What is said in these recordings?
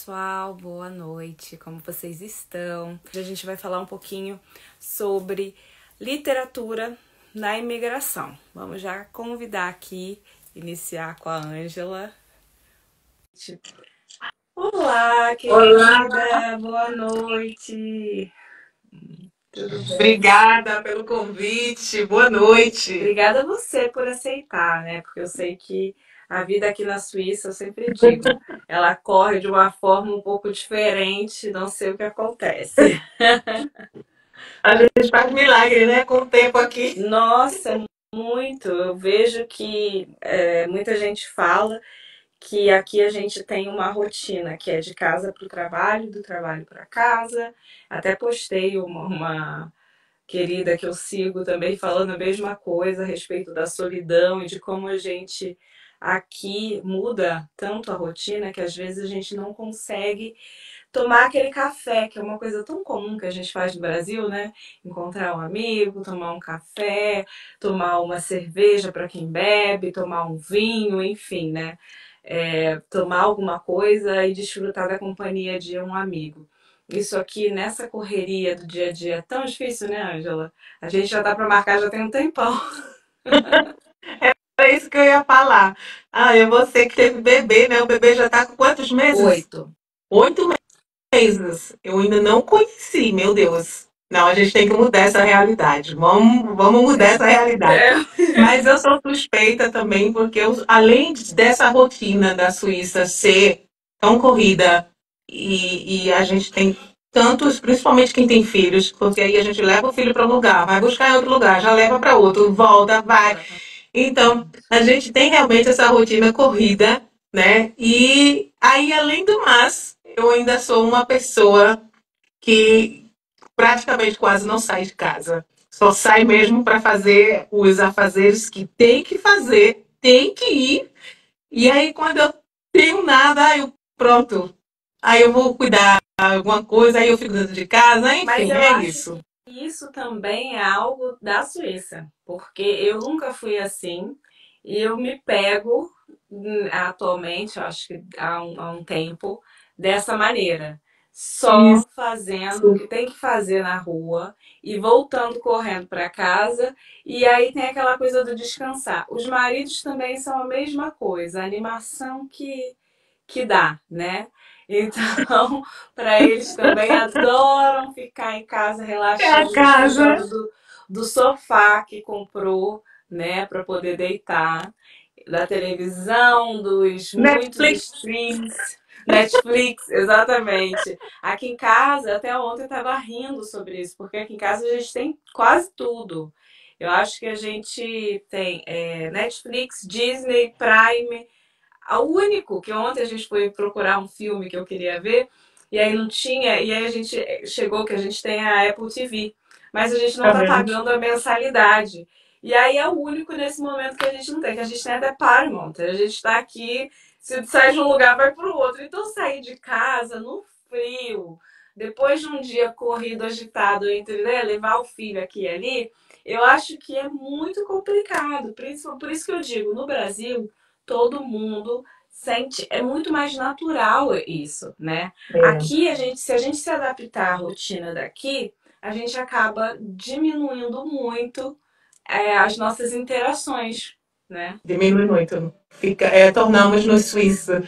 pessoal, boa noite, como vocês estão? Hoje a gente vai falar um pouquinho sobre literatura na imigração. Vamos já convidar aqui, iniciar com a Ângela. Olá, Olá, querida, boa noite. Tudo bem? obrigada pelo convite. Boa noite. Obrigada a você por aceitar, né? Porque eu sei que a vida aqui na Suíça, eu sempre digo, ela corre de uma forma um pouco diferente, não sei o que acontece. A gente faz milagre, né? Com o tempo aqui. Nossa, muito. Eu vejo que muita gente fala que aqui a gente tem uma rotina que é de casa para o trabalho, do trabalho para casa. Até postei uma querida que eu sigo também falando a mesma coisa a respeito da solidão e de como a gente aqui muda tanto a rotina que às vezes a gente não consegue tomar aquele café, que é uma coisa tão comum que a gente faz no Brasil, né? Encontrar um amigo, tomar um café, tomar uma cerveja para quem bebe, tomar um vinho, enfim, né? Tomar alguma coisa e desfrutar da companhia de um amigo. Isso aqui, nessa correria do dia a dia, é tão difícil, né, Ângela? A gente já tá para marcar já tem um tempão. É isso que eu ia falar. Ah, é você que teve bebê, né? O bebê já tá com quantos meses? 8. 8 meses. Eu ainda não conheci, meu Deus. Não, a gente tem que mudar essa realidade. Vamos mudar essa realidade. É. Mas eu sou suspeita também, porque além dessa rotina da Suíça ser tão corrida, e a gente tem tantos, principalmente quem tem filhos, porque aí a gente leva o filho para um lugar, vai buscar em outro lugar, já leva para outro, volta, vai. Então, a gente tem realmente essa rotina corrida, né? E aí, além do mais, eu ainda sou uma pessoa que praticamente quase não sai de casa. Só sai mesmo para fazer os afazeres que tem que fazer, tem que ir. E aí, quando eu tenho nada, aí eu, pronto. Aí eu vou cuidar de alguma coisa, aí eu fico dentro de casa, Mas enfim, eu é acho isso. que isso também é algo da Suíça, porque eu nunca fui assim e eu me pego atualmente, eu acho que há um tempo, dessa maneira. Só Isso. fazendo o que tem que fazer na rua e voltando correndo para casa. E aí tem aquela coisa do descansar. Os maridos também são a mesma coisa, a animação que dá, né? Então, para eles também adoram ficar em casa É a relaxando, casa. desfrutando do sofá que comprou, né, para poder deitar, da televisão, dos muitos Netflix. streams, Netflix, exatamente. Aqui em casa, até ontem eu estava rindo sobre isso, porque aqui em casa a gente tem quase tudo. Eu acho que a gente tem Netflix, Disney, Prime. O único que ontem a gente foi procurar um filme que eu queria ver, e aí não tinha, e aí a gente chegou que a gente tem a Apple TV, mas a gente não Tá tá vendo? pagando a mensalidade. E aí é o único nesse momento que a gente não tem, que a gente tem até Paramount. A gente tá aqui, se sai de um lugar, vai pro outro. Então sair de casa no frio, depois de um dia corrido, agitado entre levar o filho aqui e ali, eu acho que é muito complicado. Por isso que eu digo, no Brasil, todo mundo sente, é muito mais natural isso, né? É. Aqui se a gente se adaptar à rotina daqui, a gente acaba diminuindo muito as nossas interações, né? Diminui muito. Fica, tornamos-nos suíços.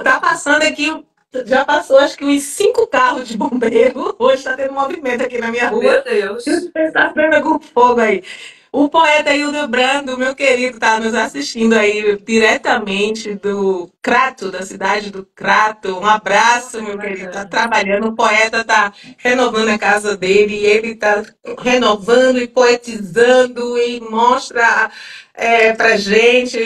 Tá passando aqui, já passou acho que uns 5 carros de bombeiro. Hoje está tendo movimento aqui na minha Meu rua. Deus. Está vendo com fogo aí. O poeta Hildebrando, meu querido, está nos assistindo aí diretamente do Crato, da cidade do Crato. Um abraço, Nossa, que meu querido. Está bacana. trabalhando. O poeta está renovando a casa dele e ele está renovando e poetizando e mostra pra gente.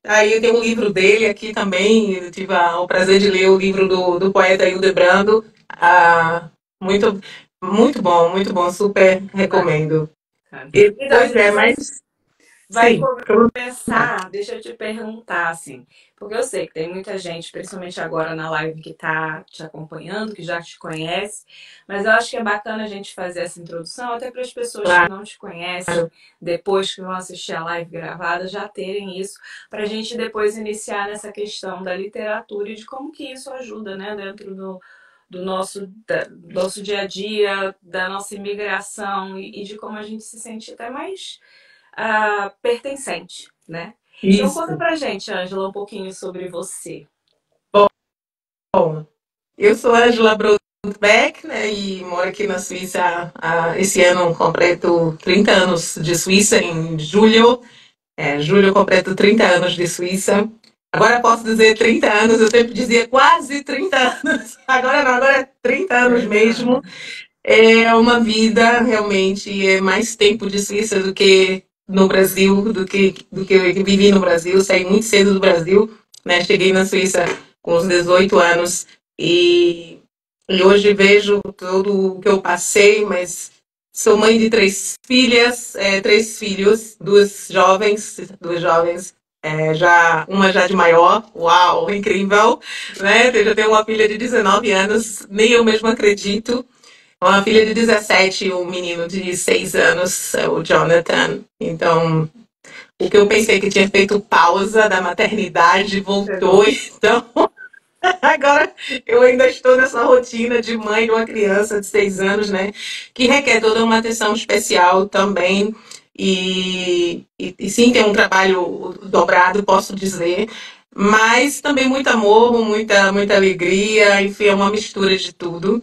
Aí tem um livro dele aqui também. Eu tive o prazer de ler o livro do poeta Hildebrando. Ah, muito, muito bom, super recomendo. Então, a Pois gente é, vai mas vai sim. começar, deixa eu te perguntar assim, Porque eu sei que tem muita gente, principalmente agora na live, que está te acompanhando, que já te conhece, mas eu acho que é bacana a gente fazer essa introdução, até para as pessoas que Claro. não te conhecem, depois que vão assistir a live gravada, já terem isso, para a gente depois iniciar nessa questão da literatura e de como que isso ajuda, né, dentro do nosso dia a dia, da nossa imigração e de como a gente se sente até mais pertencente, né? Então conta Isso. pra gente, Ângela, um pouquinho sobre você. Bom, eu sou Ângela Broadbeck, né, e moro aqui na Suíça. Esse ano completo 30 anos de Suíça, em julho. Julho eu completo 30 anos de Suíça. Agora posso dizer 30 anos, eu sempre dizia quase 30 anos. Agora não, agora é 30 anos 30 mesmo. anos. É uma vida realmente, é mais tempo de Suíça do que no Brasil, do que eu vivi no Brasil. Saí muito cedo do Brasil, né? Cheguei na Suíça com uns 18 anos e, e hoje vejo tudo o que eu passei, mas sou mãe de três filhas, três filhos, duas jovens, uma já de maior, uau, incrível, né? Eu já tenho uma filha de 19 anos, nem eu mesma acredito. Uma filha de 17 e um menino de 6 anos, o Jonathan. Então, o que eu pensei que tinha feito pausa da maternidade voltou. Chegou. Então, agora eu ainda estou nessa rotina de mãe de uma criança de 6 anos, né? Que requer toda uma atenção especial também. E sim, tem um trabalho dobrado, posso dizer. Mas também muito amor, muita alegria, enfim, é uma mistura de tudo.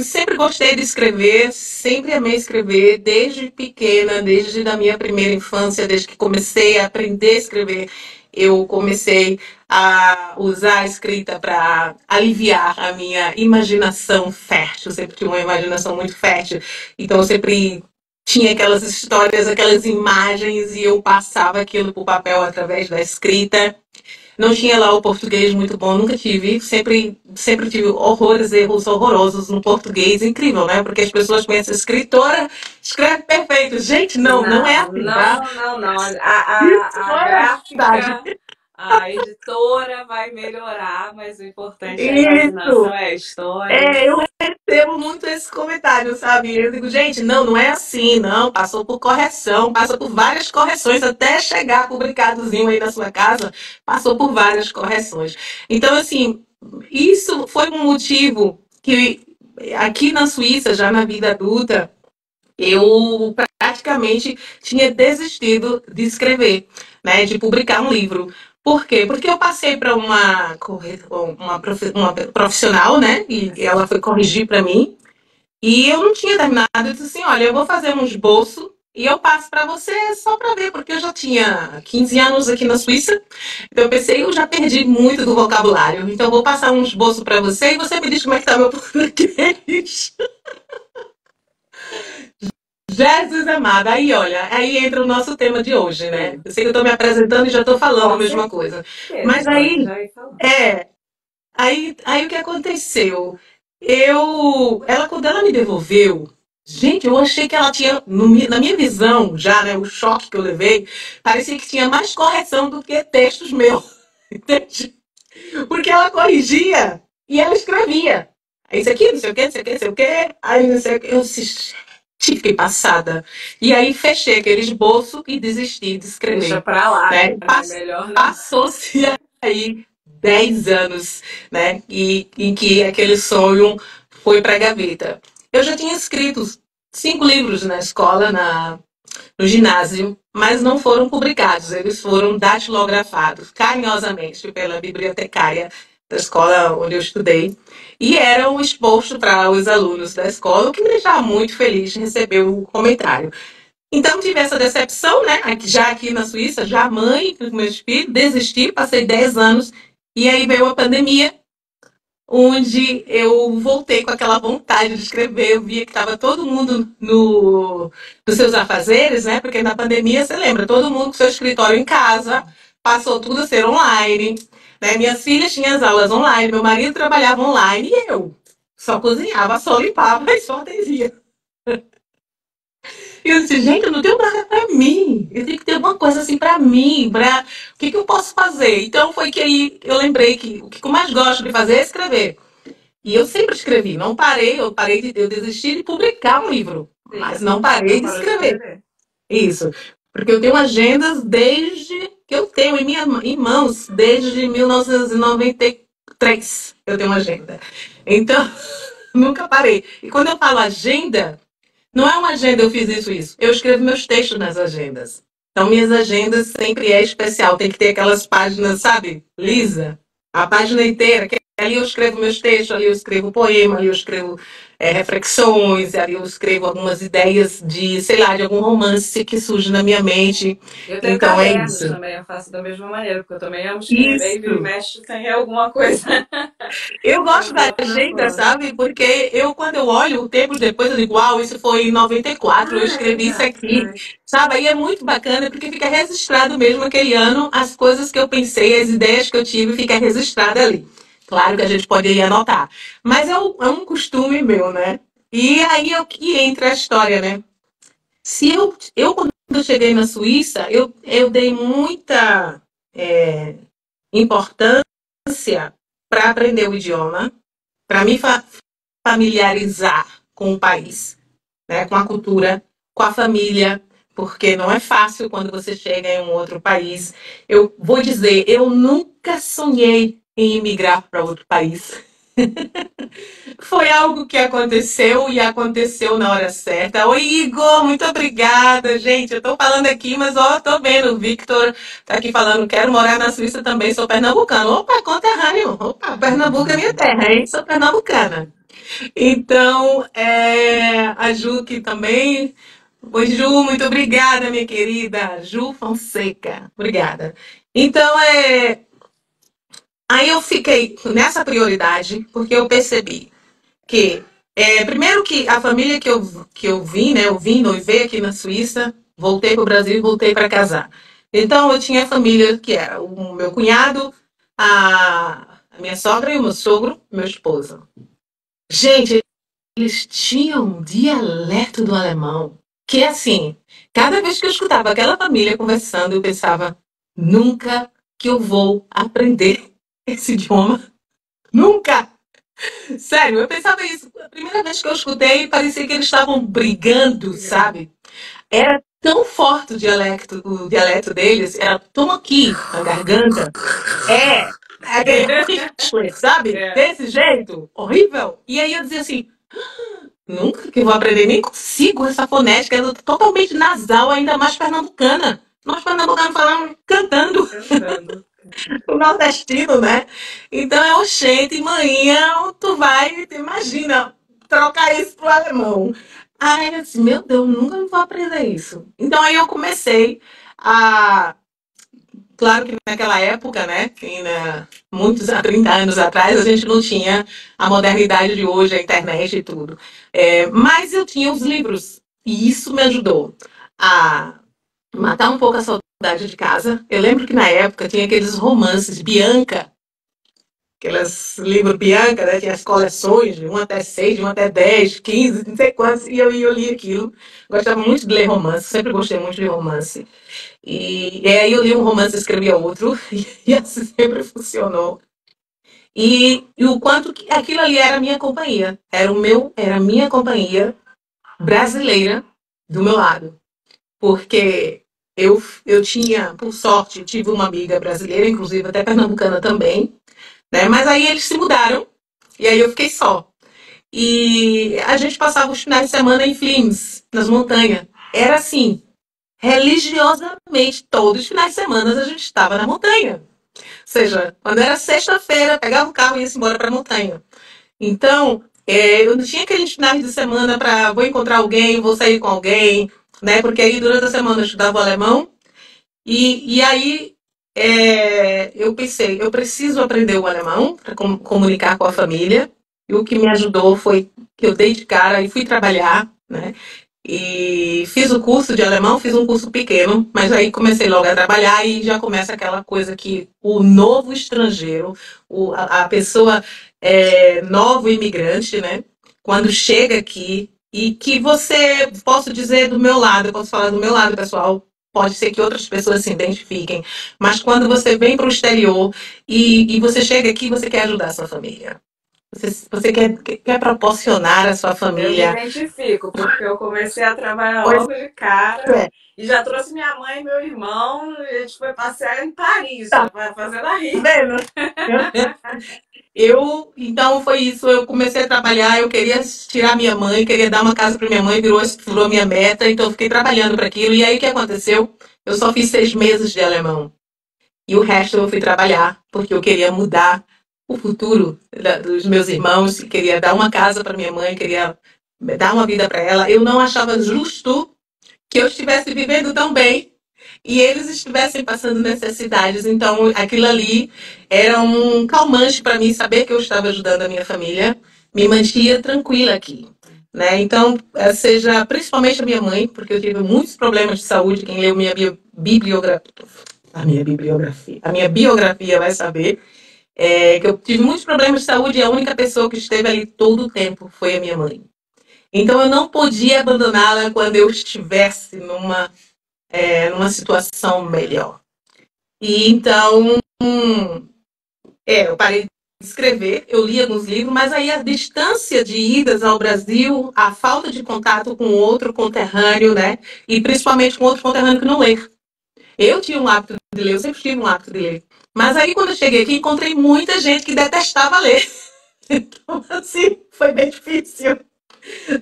Sempre gostei de escrever, sempre amei escrever, desde pequena, desde a minha primeira infância, desde que comecei a aprender a escrever, eu comecei a usar a escrita para aliviar a minha imaginação fértil. Eu sempre tive uma imaginação muito fértil, então eu sempre tinha aquelas histórias, aquelas imagens e eu passava aquilo para o papel através da escrita. Não tinha lá o português muito bom, nunca tive. Sempre tive horrores, erros horrorosos no português. Incrível, né? Porque as pessoas conhecem a escritora, escreve perfeito. Gente, não é Não, assim, tá? não, não, não. Isso A não é verdade. gráfica, a editora vai melhorar, mas o importante é a Isso! imaginação, é a história. Eu recebo muito esse comentário, sabe? Eu digo, gente, não é assim, não. Passou por correção, passa por várias correções até chegar publicadozinho aí na sua casa. Passou por várias correções. Então, assim, isso foi um motivo que aqui na Suíça, já na vida adulta, eu praticamente tinha desistido de escrever, né, de publicar um livro. Por quê? Porque eu passei para uma profissional, né, e ela foi corrigir para mim, e eu não tinha terminado. Eu disse assim: olha, eu vou fazer um esboço e eu passo para você só para ver, porque eu já tinha 15 anos aqui na Suíça, então eu pensei, eu já perdi muito do vocabulário, então eu vou passar um esboço para você e você me diz como é que está meu português. Jesus amado, aí olha, aí entra o nosso tema de hoje, né? Sim, Eu sei que eu estou me apresentando e já estou falando a com mesma coisa. certeza. Mas Pode aí, já ir falando. é, aí o que aconteceu? Quando ela me devolveu, gente, eu achei que ela tinha, na minha visão, já, né, o choque que eu levei, parecia que tinha mais correção do que textos meus, entende? Porque ela corrigia e ela escrevia. Aí isso aqui, não sei o quê, não sei o quê, não sei o quê. Aí não sei o quê. Eu fiquei passada. E aí fechei aquele esboço e desisti de Deixa escrever. pra lá, Né? né? Melhor não. Passou-se aí 10 anos, né? Em que aquele sonho foi para a gaveta. Eu já tinha escrito 5 livros na escola, no ginásio, mas não foram publicados, eles foram datilografados carinhosamente pela bibliotecária da escola onde eu estudei e eram expostos para os alunos da escola, o que me deixava muito feliz de receber o comentário. Então tive essa decepção, né? Já aqui na Suíça, já mãe com meus filhos, desisti, passei 10 anos e aí veio a pandemia onde eu voltei com aquela vontade de escrever. Eu via que estava todo mundo nos seus afazeres, né? Porque na pandemia, você lembra, todo mundo com seu escritório em casa, passou tudo a ser online. Né? Minhas filhas tinham as aulas online, meu marido trabalhava online e eu só cozinhava, só limpava e só atendia. E eu disse, gente, eu não tenho nada pra mim. Eu tenho que ter alguma coisa assim pra mim, pra... O que que eu posso fazer? Então foi que aí eu lembrei que o que eu mais gosto de fazer é escrever. E eu sempre escrevi, não parei, eu desisti de publicar um livro, mas Sim, não não parei de parou de escrever. escrever. Isso, porque eu tenho agendas desde que eu tenho em mãos, desde 1993 eu tenho uma agenda. Então, nunca parei. E quando eu falo agenda, não é uma agenda, eu fiz isso. Eu escrevo meus textos nas agendas. Então, minhas agendas sempre é especial. Tem que ter aquelas páginas, sabe? Sim. Lisa. A página inteira. Que ali eu escrevo meus textos, ali eu escrevo poema, ali eu escrevo reflexões, ali eu escrevo algumas ideias de, sei lá, de algum romance que surge na minha mente. Eu tenho Então, é cadernos isso. também, eu faço da mesma maneira, porque eu também amo escrever e vira e Isso. mexe tem alguma coisa Eu pra gosto da pôr pra agenda, fora. sabe? Porque quando eu olho o tempo depois, eu digo, uau, isso foi em 94, eu Ah, é escrevi isso verdade. aqui, sabe? Aí é muito bacana, porque fica registrado mesmo aquele ano, as coisas que eu pensei, as ideias que eu tive, fica registrada ali. Claro que a gente pode ir anotar. Mas é um costume meu, né? E aí é o que entra a história, né? Se quando eu cheguei na Suíça, eu dei muita importância para aprender o idioma, para me familiarizar com o país, né, com a cultura, com a família, porque não é fácil quando você chega em um outro país. Eu vou dizer, eu nunca sonhei em imigrar para outro país. Foi algo que aconteceu e aconteceu na hora certa. Oi, Igor, muito obrigada, gente. Eu tô falando aqui, mas ó, tô vendo. O Victor tá aqui falando, quero morar na Suíça também, sou pernambucano. Opa, conterrâneo. Opa, Pernambuco é minha terra, hein? Sou pernambucana. Então, a Ju que também. Oi, Ju, muito obrigada, minha querida. Ju Fonseca, obrigada. Então, aí eu fiquei nessa prioridade, porque eu percebi que, primeiro que a família que eu vim, né, eu vim, noivei aqui na Suíça, voltei para o Brasil e voltei para casar. Então, eu tinha a família que era o meu cunhado, a minha sogra e o meu sogro, meu esposo. Gente, eles tinham um dialeto do alemão, que assim, cada vez que eu escutava aquela família conversando, eu pensava, nunca que eu vou aprender esse idioma. Nunca! Sério, eu pensava isso. A primeira vez que eu escutei, parecia que eles estavam brigando, Brigando. sabe? Era tão forte o dialeto deles, era tão aqui na garganta. É, aquele sabe? É, Desse jeito, horrível. E aí eu dizia assim, nunca que eu vou aprender, nem consigo essa fonética, ela é totalmente nasal, ainda mais pernambucana. Nós pernambucanos falamos cantando cantando. o nordestino, né? Então é oxente, manhã, tu vai, tu imagina, trocar isso pro alemão. Aí eu disse, meu Deus, nunca vou aprender isso. Então aí eu comecei a. Claro que naquela época, né, muitos há 30 anos atrás, a gente não tinha a modernidade de hoje, a internet e tudo. Mas eu tinha os livros, e isso me ajudou a matar um pouco a saudade de casa. Eu lembro que na época tinha aqueles romances, Bianca, aqueles livros Bianca, né? Tinha as coleções de 1 até 6, de 1 até 10, 15, não sei quantos, e eu li aquilo. Gostava muito de ler romance, sempre gostei muito de romance. E aí eu li um romance, escrevia outro, e assim sempre funcionou. E o quanto que aquilo ali era a minha companhia, era a minha companhia brasileira do meu lado. Porque eu tinha, por sorte, tive uma amiga brasileira, inclusive até pernambucana também, né? Mas aí eles se mudaram e aí eu fiquei só. E a gente passava os finais de semana em Flims, nas montanhas. Era assim, religiosamente, todos os finais de semana a gente estava na montanha. Ou seja, quando era sexta-feira, pegava o carro e ia embora para a montanha. Então, eu não tinha aqueles finais de semana para vou encontrar alguém, vou sair com alguém, né? Porque aí durante a semana eu estudava alemão e aí eu pensei, eu preciso aprender o alemão para comunicar com a família. E o que me ajudou foi que eu dei de cara e fui trabalhar, né? E fiz o curso de alemão, fiz um curso pequeno, mas aí comecei logo a trabalhar e já começa aquela coisa que o novo estrangeiro, a pessoa novo imigrante, né? Quando chega aqui, e que você, posso dizer do meu lado, eu posso falar do meu lado, pessoal, pode ser que outras pessoas se identifiquem, mas quando você vem para o exterior e você chega aqui, você quer ajudar a sua família. Você quer proporcionar à sua Eu me família. identifico, porque eu comecei a trabalhar Pois logo de cara é. e já trouxe minha mãe e meu irmão. A gente foi passear em Paris, Tá fazendo a rir. vendo? Então foi isso. Eu comecei a trabalhar, eu queria tirar minha mãe, queria dar uma casa para minha mãe, virou minha meta, então eu fiquei trabalhando para aquilo. E aí o que aconteceu? Eu só fiz 6 meses de alemão. E o resto eu fui trabalhar, porque eu queria mudar o futuro dos meus irmãos, queria dar uma casa para minha mãe, queria dar uma vida para ela. Eu não achava justo que eu estivesse vivendo tão bem e eles estivessem passando necessidades. Então, aquilo ali era um calmante para mim, saber que eu estava ajudando a minha família, me mantinha tranquila aqui. Né? Então, seja principalmente a minha mãe, porque eu tive muitos problemas de saúde, quem leu minha bibliografia, a minha biografia vai saber, que eu tive muitos problemas de saúde e a única pessoa que esteve ali todo o tempo foi a minha mãe. Então, eu não podia abandoná-la quando eu estivesse numa situação melhor. E então, eu parei de escrever, eu li alguns livros, mas aí a distância de idas ao Brasil, a falta de contato com outro conterrâneo, né? E principalmente com outro conterrâneo que não lê. Eu tinha um hábito de ler, eu sempre tive um hábito de ler. Mas aí, quando eu cheguei aqui, encontrei muita gente que detestava ler. Então, assim, foi bem difícil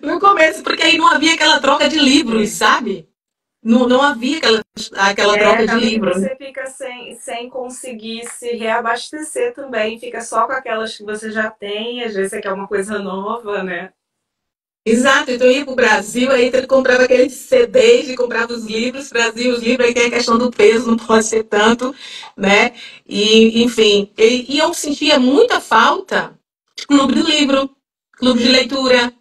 no começo, porque aí não havia aquela troca de livros, Sim. sabe? Não, não havia E aquela aí troca de acaba que livros. você fica sem conseguir se reabastecer também, fica só com aquelas que você já tem, às vezes você quer uma coisa nova, né? Exato, então eu ia para o Brasil, aí ele comprava aqueles CDs e comprava os livros, trazia os livros, aí tem a questão do peso, não pode ser tanto, né? E, enfim, e eu sentia muita falta de clube do livro, clube de leitura,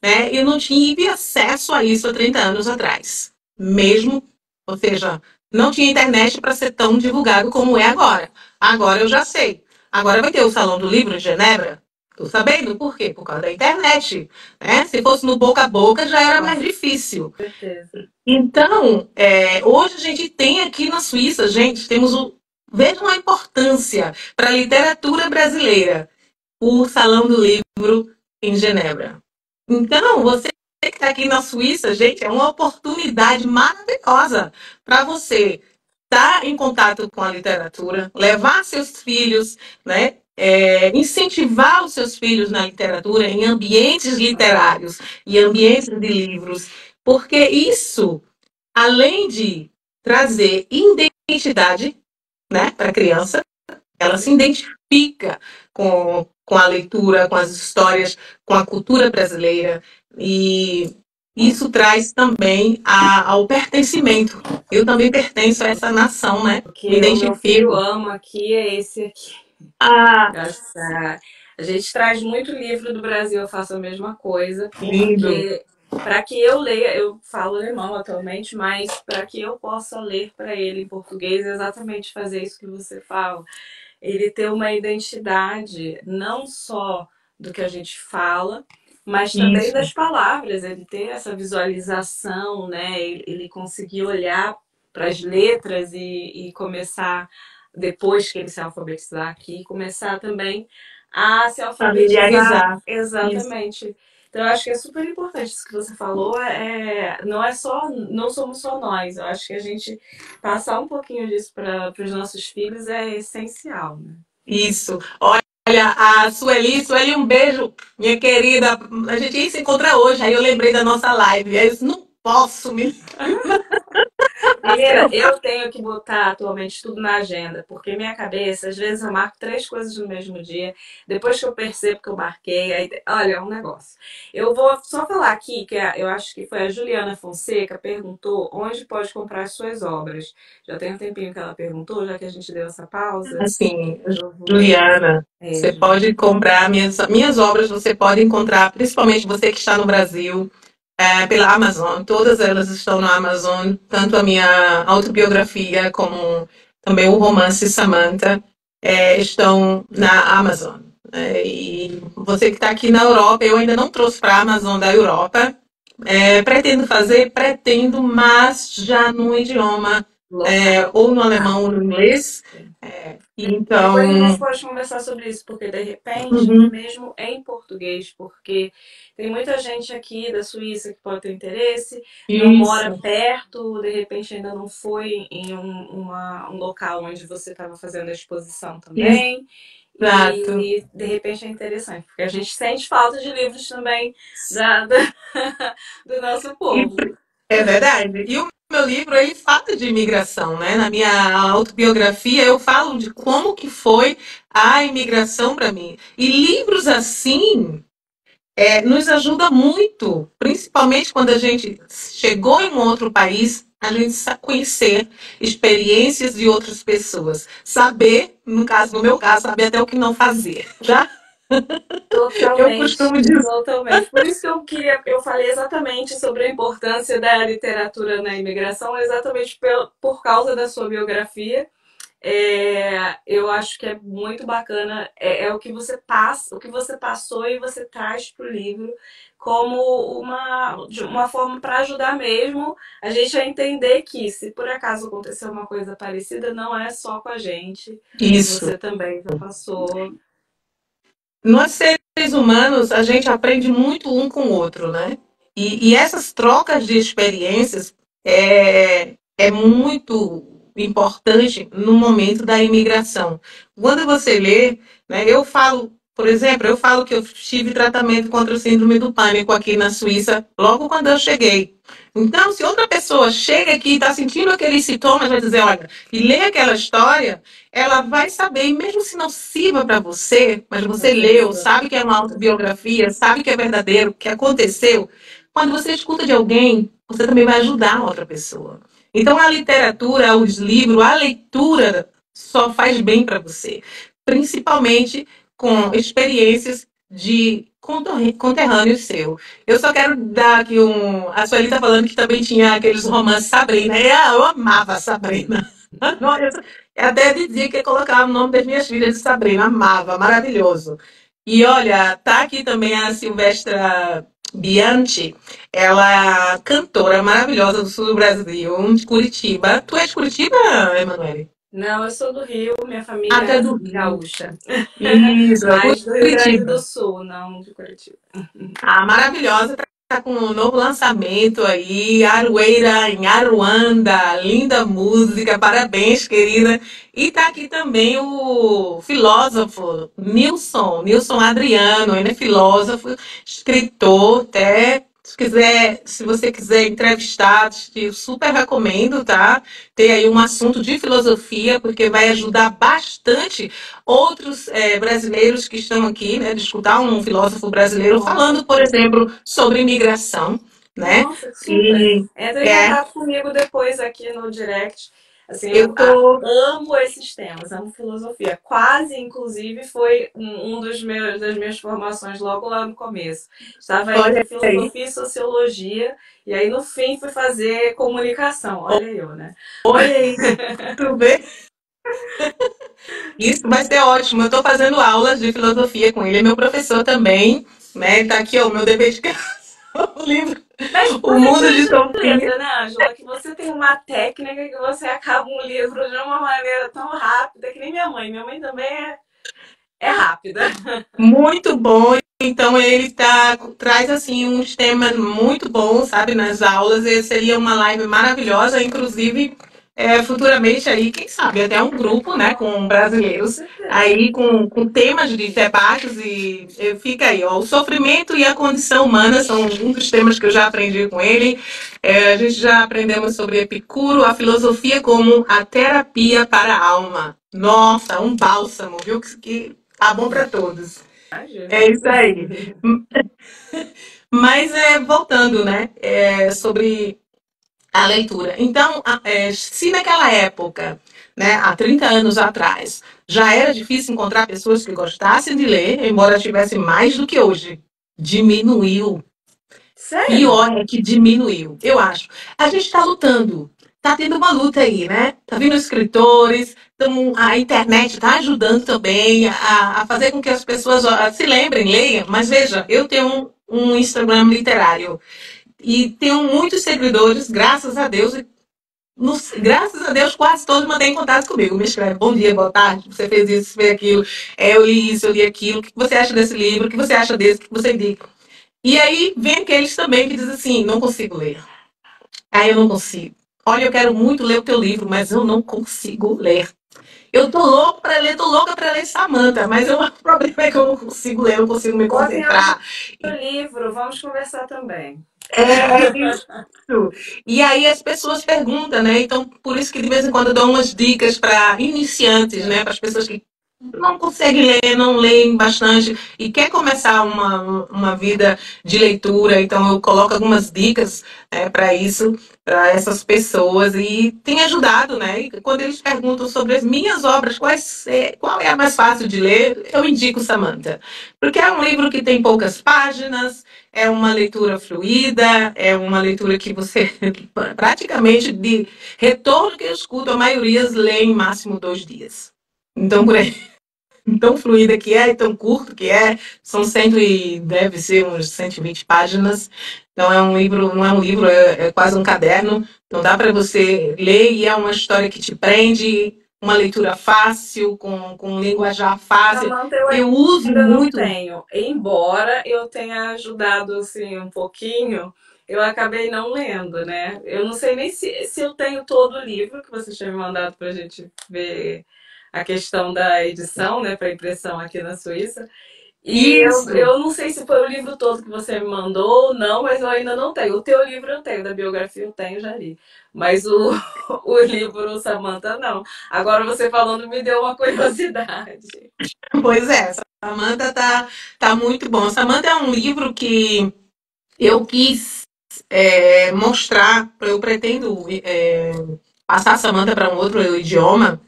né? Eu não tive acesso a isso há 30 anos atrás. Mesmo, ou seja, não tinha internet para ser tão divulgado como é agora. Agora eu já sei. Agora vai ter o Salão do Livro em Genebra. Estou sabendo por quê? Por causa da internet. Né? Se fosse no boca a boca, já era Com mais difícil. certeza. Então, hoje a gente tem aqui na Suíça, gente, temos o. Vejam a importância para a literatura brasileira, o Salão do Livro em Genebra. Então, você que está aqui na Suíça, gente, é uma oportunidade maravilhosa para você estar em contato com a literatura, levar seus filhos, né? Incentivar os seus filhos na literatura, em ambientes literários e ambientes de livros, porque isso, além de trazer identidade, né, para a criança, ela se identifica com a leitura, com as histórias, com a cultura brasileira. E isso traz também ao pertencimento. Eu também pertenço a essa nação, né? Me Porque o meu filho identifico. ama aqui é esse aqui. Ah, Essa... A gente traz muito livro do Brasil, eu faço a mesma coisa, lindo. porque para que eu leia, eu falo alemão atualmente, mas para que eu possa ler para ele em português, é exatamente fazer isso que você fala. Ele ter uma identidade não só do que a gente fala, mas também Isso. das palavras, ele ter essa visualização, né? Ele conseguir olhar para as letras e começar, depois que ele se alfabetizar aqui, começar também a se alfabetizar Familiarizar. Isso. exatamente. Então, eu acho que é super importante isso que você falou. Não é só, não somos só nós. Eu acho que a gente passar um pouquinho disso para os nossos filhos é essencial, né? Isso. Olha, Sueli, um beijo, minha querida. A gente ia se encontrar hoje, aí eu lembrei da nossa live. Aí eu disse, não posso me. Menina, eu tenho que botar atualmente tudo na agenda, porque minha cabeça, às vezes eu marco 3 coisas no mesmo dia, depois que eu percebo que eu marquei, aí, olha, é um negócio. Eu vou só falar aqui que eu acho que foi a Juliana Fonseca perguntou onde pode comprar as suas obras. Já tem um tempinho que ela perguntou, já que a gente deu essa pausa, Assim, eu vou. Juliana, você pode comprar minhas obras, você pode encontrar, principalmente você que está no Brasil, pela Amazon. Todas elas estão na Amazon, tanto a minha autobiografia como também o romance Samantha, estão na Amazon. E você que está aqui na Europa, eu ainda não trouxe para a Amazon da Europa. Pretendo fazer, pretendo, mas já no idioma, Local. ou no Ah, alemão ou no inglês. depois a gente Então, pode conversar sobre isso, porque de repente, até uhum, mesmo em português, porque tem muita gente aqui da Suíça que pode ter interesse, não mora isso, perto, de repente ainda não foi em um local onde você estava fazendo a exposição também, exato. e de repente é interessante, porque a gente sente falta de livros também do nosso povo. É verdade. E o meu livro, ele fala de imigração, né? Na minha autobiografia, eu falo de como que foi a imigração para mim. E livros assim nos ajuda muito, principalmente quando a gente chegou em um outro país, a gente conhecer experiências de outras pessoas. Saber, no caso, no meu caso, saber até o que não fazer, tá? Eu Totalmente, costumo dizer totalmente. Por isso que eu falei exatamente sobre a importância da literatura na imigração, exatamente por causa da sua biografia. Eu acho que é muito bacana, é o que você passa, o que você passou e você traz para o livro como de uma forma para ajudar mesmo a gente a entender que se por acaso aconteceu uma coisa parecida, não é só com a gente, isso. você também já passou. Nós, seres humanos, a gente aprende muito um com o outro, né? E essas trocas de experiências é muito importante no momento da imigração. Quando você lê, né, eu falo, por exemplo, eu falo que eu tive tratamento contra o síndrome do pânico aqui na Suíça logo quando eu cheguei. Então, se outra pessoa chega aqui e está sentindo aqueles sintomas, vai dizer, olha, e lê aquela história, ela vai saber, e mesmo se não sirva para você, mas você Você leu, ajuda. sabe que é uma autobiografia, sabe que é verdadeiro, que aconteceu, quando você escuta de alguém, você também vai ajudar a outra pessoa. Então a literatura, os livros, a leitura só faz bem para você, principalmente com experiências de conterrâneos seu. Eu só quero dar aqui um. A Sueli está falando que também tinha aqueles romances Sabrina. Eu amava Sabrina. Eu até dizia que ia colocar o nome das minhas filhas de Sabrina, amava, maravilhoso. E olha, tá aqui também a Silvestra Bianchi, ela é cantora maravilhosa do sul do Brasil, de Curitiba. Tu és de Curitiba, Emanuele? Não, eu sou do Rio, minha família Até é do Rio. gaúcha, Isso, é mas do Rio Grande do Curitiba. Sul, não de Curitiba. A maravilhosa tá com um novo lançamento aí, Aroeira em Aruanda, linda música, parabéns, querida. E tá aqui também o filósofo Nilson Adriano, ele é filósofo, escritor, até se você quiser entrevistar, eu super recomendo, tá? Ter aí um assunto de filosofia, porque vai ajudar bastante outros brasileiros que estão aqui, né, de escutar um filósofo brasileiro Com falando, por certeza. exemplo, sobre imigração, né? Nossa, super. E Entra em é, contato comigo depois aqui no direct. Assim, eu tô. amo esses temas, amo filosofia. Quase, inclusive, foi das minhas formações logo lá no começo. Estava entre Olha aí, filosofia e sociologia, e aí no fim fui fazer comunicação. Olha eu, né? olha aí, tu vê? Isso vai ser ótimo. Eu estou fazendo aulas de filosofia com ele, é meu professor também, né? Tá aqui, ó, o meu dever de casa, o livro Mas O por Mundo de Sofia. gentileza, né, Ângela? Que você tem uma técnica que você acaba um livro de uma maneira tão rápida que nem minha mãe. Minha mãe também é rápida. Muito bom. Então ele traz assim uns temas muito bons, sabe, nas aulas. E seria uma live maravilhosa, inclusive futuramente aí, quem sabe, até um grupo, né, com Com brasileiros certeza. aí com temas de debates e fica aí, ó, o sofrimento e a condição humana são um dos temas que eu já aprendi com ele. A gente já aprendemos sobre Epicuro, a filosofia como a terapia para a alma. Nossa, um bálsamo, viu? Que tá bom para todos. Imagina. É isso aí. Mas voltando, né, sobre a leitura. Então, se naquela época, né, há 30 anos atrás, já era difícil encontrar pessoas que gostassem de ler, embora tivesse mais do que hoje, diminuiu. Sério? Pior é que diminuiu, eu acho. A gente está lutando. tá tendo uma luta aí, né? Tá vindo escritores, então a internet está ajudando também a fazer com que as pessoas se lembrem, leiam. Mas veja, eu tenho um Instagram literário e tenho muitos seguidores, graças a Deus. Graças a Deus, quase todos mantêm contato comigo. Me escreve, bom dia, boa tarde, você fez isso, fez aquilo, eu li isso, eu li aquilo, o que você acha desse livro, o que você acha desse, o que você indica. E aí vem aqueles também que dizem assim, não consigo ler. Ah, eu não consigo. Olha, eu quero muito ler o teu livro, mas eu não consigo ler. Eu tô louco para ler, tô louca para ler Samantha, mas o problema é que eu não consigo ler, eu não consigo me Botem áudio concentrar. no livro, vamos conversar também. É isso. E aí as pessoas perguntam, né? Então, por isso que de vez em quando eu dou umas dicas para iniciantes, né? Para as pessoas que não conseguem ler, não leem bastante e quer começar uma vida de leitura. Então, eu coloco algumas dicas, né, para isso, para essas pessoas e tem ajudado, né? E quando eles perguntam sobre as minhas obras, qual é a mais fácil de ler, eu indico Samantha. Porque é um livro que tem poucas páginas, é uma leitura fluida, é uma leitura que você praticamente de retorno que eu escuto, a maioria lê em máximo 2 dias. Então, por aí, tão fluida que é, e tão curto que é, são deve ser uns 120 páginas. Então é um livro, não é um livro, é quase um caderno. Então dá para você ler e é uma história que te prende, uma leitura fácil, com um linguajar fácil. Samantha, eu Eu uso ainda não muito. tenho. Embora eu tenha ajudado assim um pouquinho, eu acabei não lendo, né? Eu não sei nem se eu tenho todo o livro que você tinha me mandado para a gente ver a questão da edição, né, para impressão aqui na Suíça. E Isso. eu não sei se foi o livro todo que você me mandou ou não, mas eu ainda não tenho. O teu livro eu tenho, da biografia eu tenho, já li. Mas o, o livro Samantha não. Agora você falando me deu uma curiosidade. Pois é, Samantha tá muito bom. Samantha é um livro que eu quis mostrar, eu pretendo passar a Samantha para um outro idioma,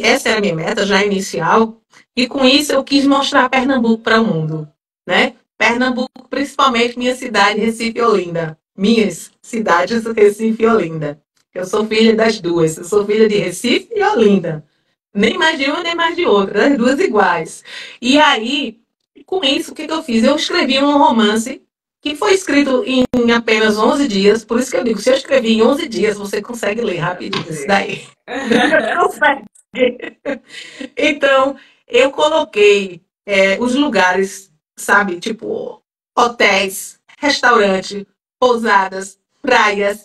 essa era a minha meta já inicial, e com isso eu quis mostrar Pernambuco para o mundo, né? Pernambuco, principalmente minha cidade, Recife e Olinda. Minhas cidades, Recife e Olinda. Eu sou filha das duas, eu sou filha de Recife e Olinda. Nem mais de uma, nem mais de outra, as duas iguais. E aí, com isso, o que eu fiz? Eu escrevi um romance que foi escrito em apenas 11 dias. Por isso que eu digo, se eu escrevi em 11 dias, você consegue ler rapidinho isso daí. Consegue. Então, eu coloquei os lugares, sabe? Tipo, hotéis, restaurante, pousadas, praias,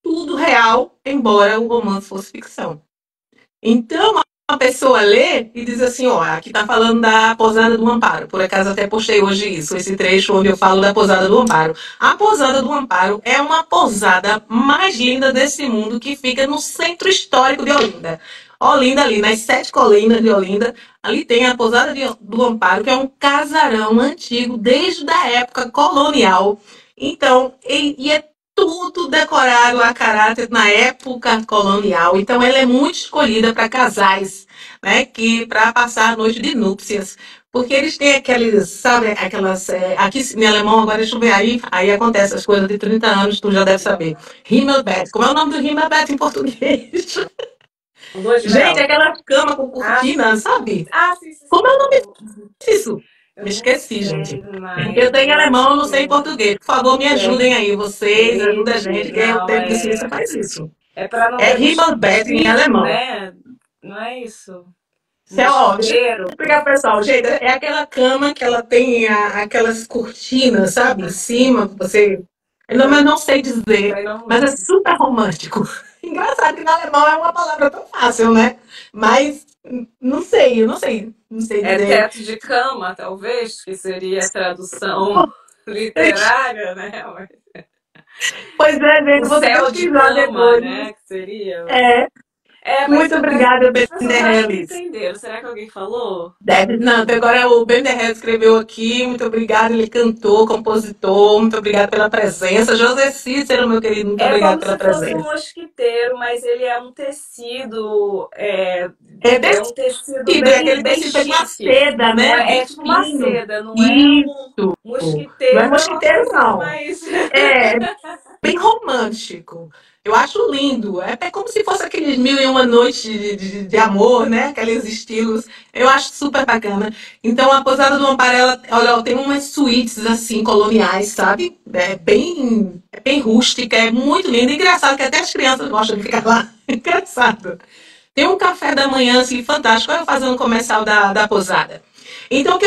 tudo real, embora o romance fosse ficção. Então, uma pessoa lê e diz assim, ó, aqui tá falando da Pousada do Amparo. Por acaso até postei hoje isso, esse trecho onde eu falo da Pousada do Amparo. A Pousada do Amparo é uma pousada mais linda desse mundo que fica no centro histórico de Olinda. Olinda, ali nas 7 colinas de Olinda, ali tem a Pousada do Amparo, que é um casarão antigo desde a época colonial. Então, e é tudo decorado a caráter na época colonial. Então, ela é muito escolhida para casais, né? Que para passar a noite de núpcias. Porque eles têm aqueles, sabe, aquelas. Aqui em alemão, agora deixa eu ver aí acontece as coisas de 30 anos, tu já deve saber. Himmelbett. Como é o nome do Himmelbett em português? Lua de Gente, mel. aquela cama com Ah, cortina, sabe? sim, sim, Como é sim. o nome disso? Eu Me não esqueci, sei gente. mais, Eu tenho eu acho alemão, eu não que sei português. Por favor, me tem. ajudem aí. Vocês, ajudem a gente, que o Não, tempo de ciência faz isso. é para não É ter Himmelbett em mosquito, alemão. né? Não é isso? Ó, deixa eu Mosquiteiro. explicar pro pessoal. Gente, é aquela cama que ela tem aquelas cortinas, sabe, em cima, que você. Mas não sei dizer, Também não mas é lembro. super romântico. Engraçado que no alemão é uma palavra tão fácil, né? Mas não sei, não sei É dizer. teto de cama, talvez, que seria a tradução literária, né? Pois é, gente, O eu vou céu de pesquisar cama, depois. né? Que seria. É, Mas muito obrigada, as pessoas Bender acho que Hellis. entenderam. Será que alguém falou? Deve, não, agora o Bender Hellis escreveu aqui, muito obrigado, ele cantou, compositor, muito obrigado pela presença. José Cícero, meu querido, muito É obrigado como pela se fosse um presença. mosquiteiro, mas ele é um tecido, É é um tecido tecido, é aquele bem tecido feito uma chique. seda, Não né? é, Bem é tipo uma fino. seda, não é um Isso. Não é mosquiteiro, é uma mosquiteiro, coisa não. mais. É, bem romântico. Eu acho lindo. É como se fosse aqueles mil e uma noites de amor, né? Aqueles estilos. Eu acho super bacana. Então, a Pousada do Amparo, ela, olha, tem umas suítes assim, coloniais, sabe? É bem rústica, é muito linda. Engraçado que até as crianças gostam de ficar lá. Engraçado. Tem um café da manhã assim, fantástico. Olha eu fazendo comercial da Pousada. Então,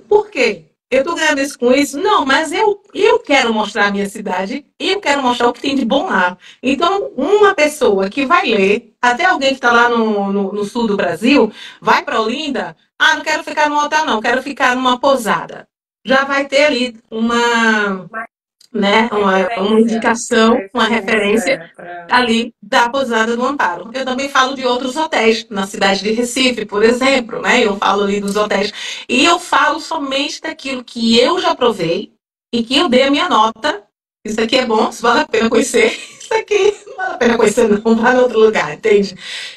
por quê? Eu estou ganhando isso com isso? Não, mas eu quero mostrar a minha cidade e eu quero mostrar o que tem de bom lá. Então, uma pessoa que vai ler, até alguém que está lá no sul do Brasil, vai para Olinda, ah, não quero ficar no hotel, não, quero ficar numa pousada. Já vai ter ali Uma né, uma uma indicação, uma referência referência para. ali da Pousada do Amparo. Eu também falo de outros hotéis, na cidade de Recife, por exemplo, né? Eu falo ali dos hotéis. E eu falo somente daquilo que eu já provei e que eu dei a minha nota. Isso aqui é bom, isso vale a pena conhecer. Isso aqui não vale a pena conhecer, não, vá em outro lugar, entende?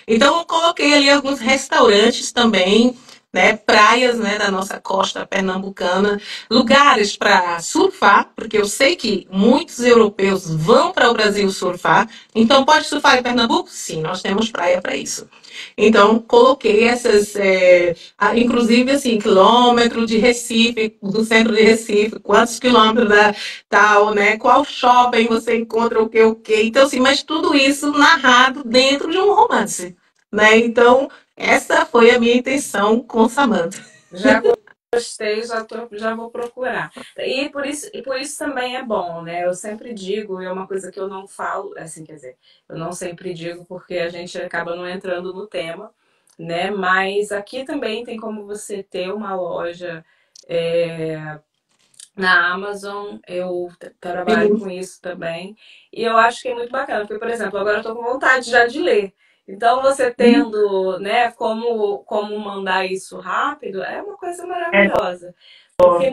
Então, eu coloquei ali alguns restaurantes também, né, praias, né, da nossa costa pernambucana, lugares para surfar, porque eu sei que muitos europeus vão para o Brasil surfar. Então, pode surfar em Pernambuco? Sim, nós temos praia para isso. Então, coloquei essas, inclusive, assim, quilômetro de Recife, do centro de Recife, quantos quilômetros da tal, né? Qual shopping você encontra o que, o que. Então, assim, mas tudo isso narrado dentro de um romance, né? Então, essa foi a minha intenção com Samantha. Já gostei, já vou procurar. E por isso também é bom, né? Eu sempre digo, e é uma coisa que eu não falo, assim, quer dizer, eu não sempre digo porque a gente acaba não entrando no tema, né? Mas aqui também tem como você ter uma loja na Amazon, eu trabalho com isso também. E eu acho que é muito bacana, porque, por exemplo, agora eu tô com vontade já de ler. Então, você tendo, né, como mandar isso rápido, é uma coisa É maravilhosa. Porque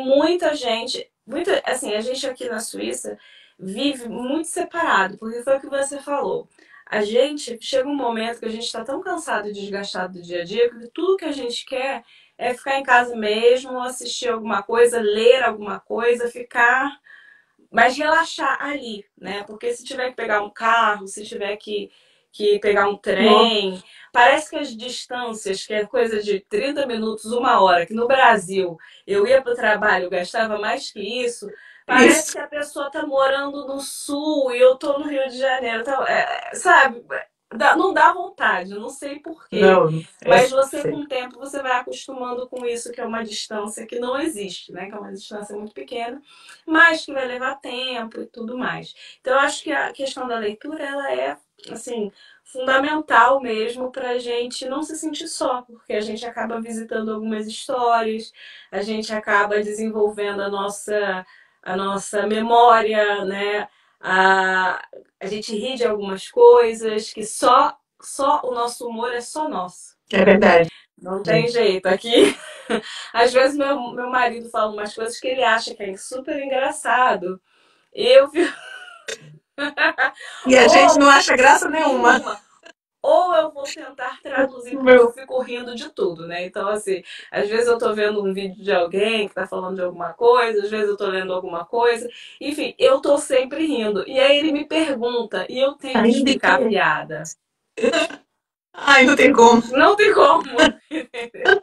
assim, a gente aqui na Suíça vive muito separado, porque foi o que você falou. A gente chega um momento que a gente está tão cansado e desgastado do dia a dia que tudo que a gente quer é ficar em casa mesmo, assistir alguma coisa, ler alguma coisa, ficar, mas relaxar ali, né? Porque se tiver que pegar um carro, se tiver que pegar um bom. trem, parece que as distâncias, que é coisa de 30 minutos, uma hora, que no Brasil eu ia para o trabalho, gastava mais que isso, parece Isso. que a pessoa tá morando no sul e eu tô no Rio de Janeiro. Então, sabe, não dá vontade, não sei por quê. Não, é Mas você, com sei. o tempo, você vai acostumando com isso, que é uma distância que não existe, né? Que é uma distância muito pequena, mas que vai levar tempo e tudo mais. Então, eu acho que a questão da leitura, ela é, assim, fundamental mesmo para a gente não se sentir só, porque a gente acaba visitando algumas histórias, a gente acaba desenvolvendo a nossa memória, né? A gente ri de algumas coisas que só o nosso humor é só nosso, É né? verdade. Não tem jeito. Aqui, às vezes, meu marido fala umas coisas que ele acha que é super engraçado. Eu fico, E a gente não ou acha graça nenhuma. nenhuma. Ou eu vou tentar traduzir, porque eu Meu. fico rindo de tudo, né? Então, assim, às vezes eu tô vendo um vídeo de alguém que tá falando de alguma coisa, às vezes eu tô lendo alguma coisa. Enfim, eu tô sempre rindo. E aí ele me pergunta, e eu tenho que Ainda explicar a que. piada. Ai, não tem como. Não tem como, entendeu?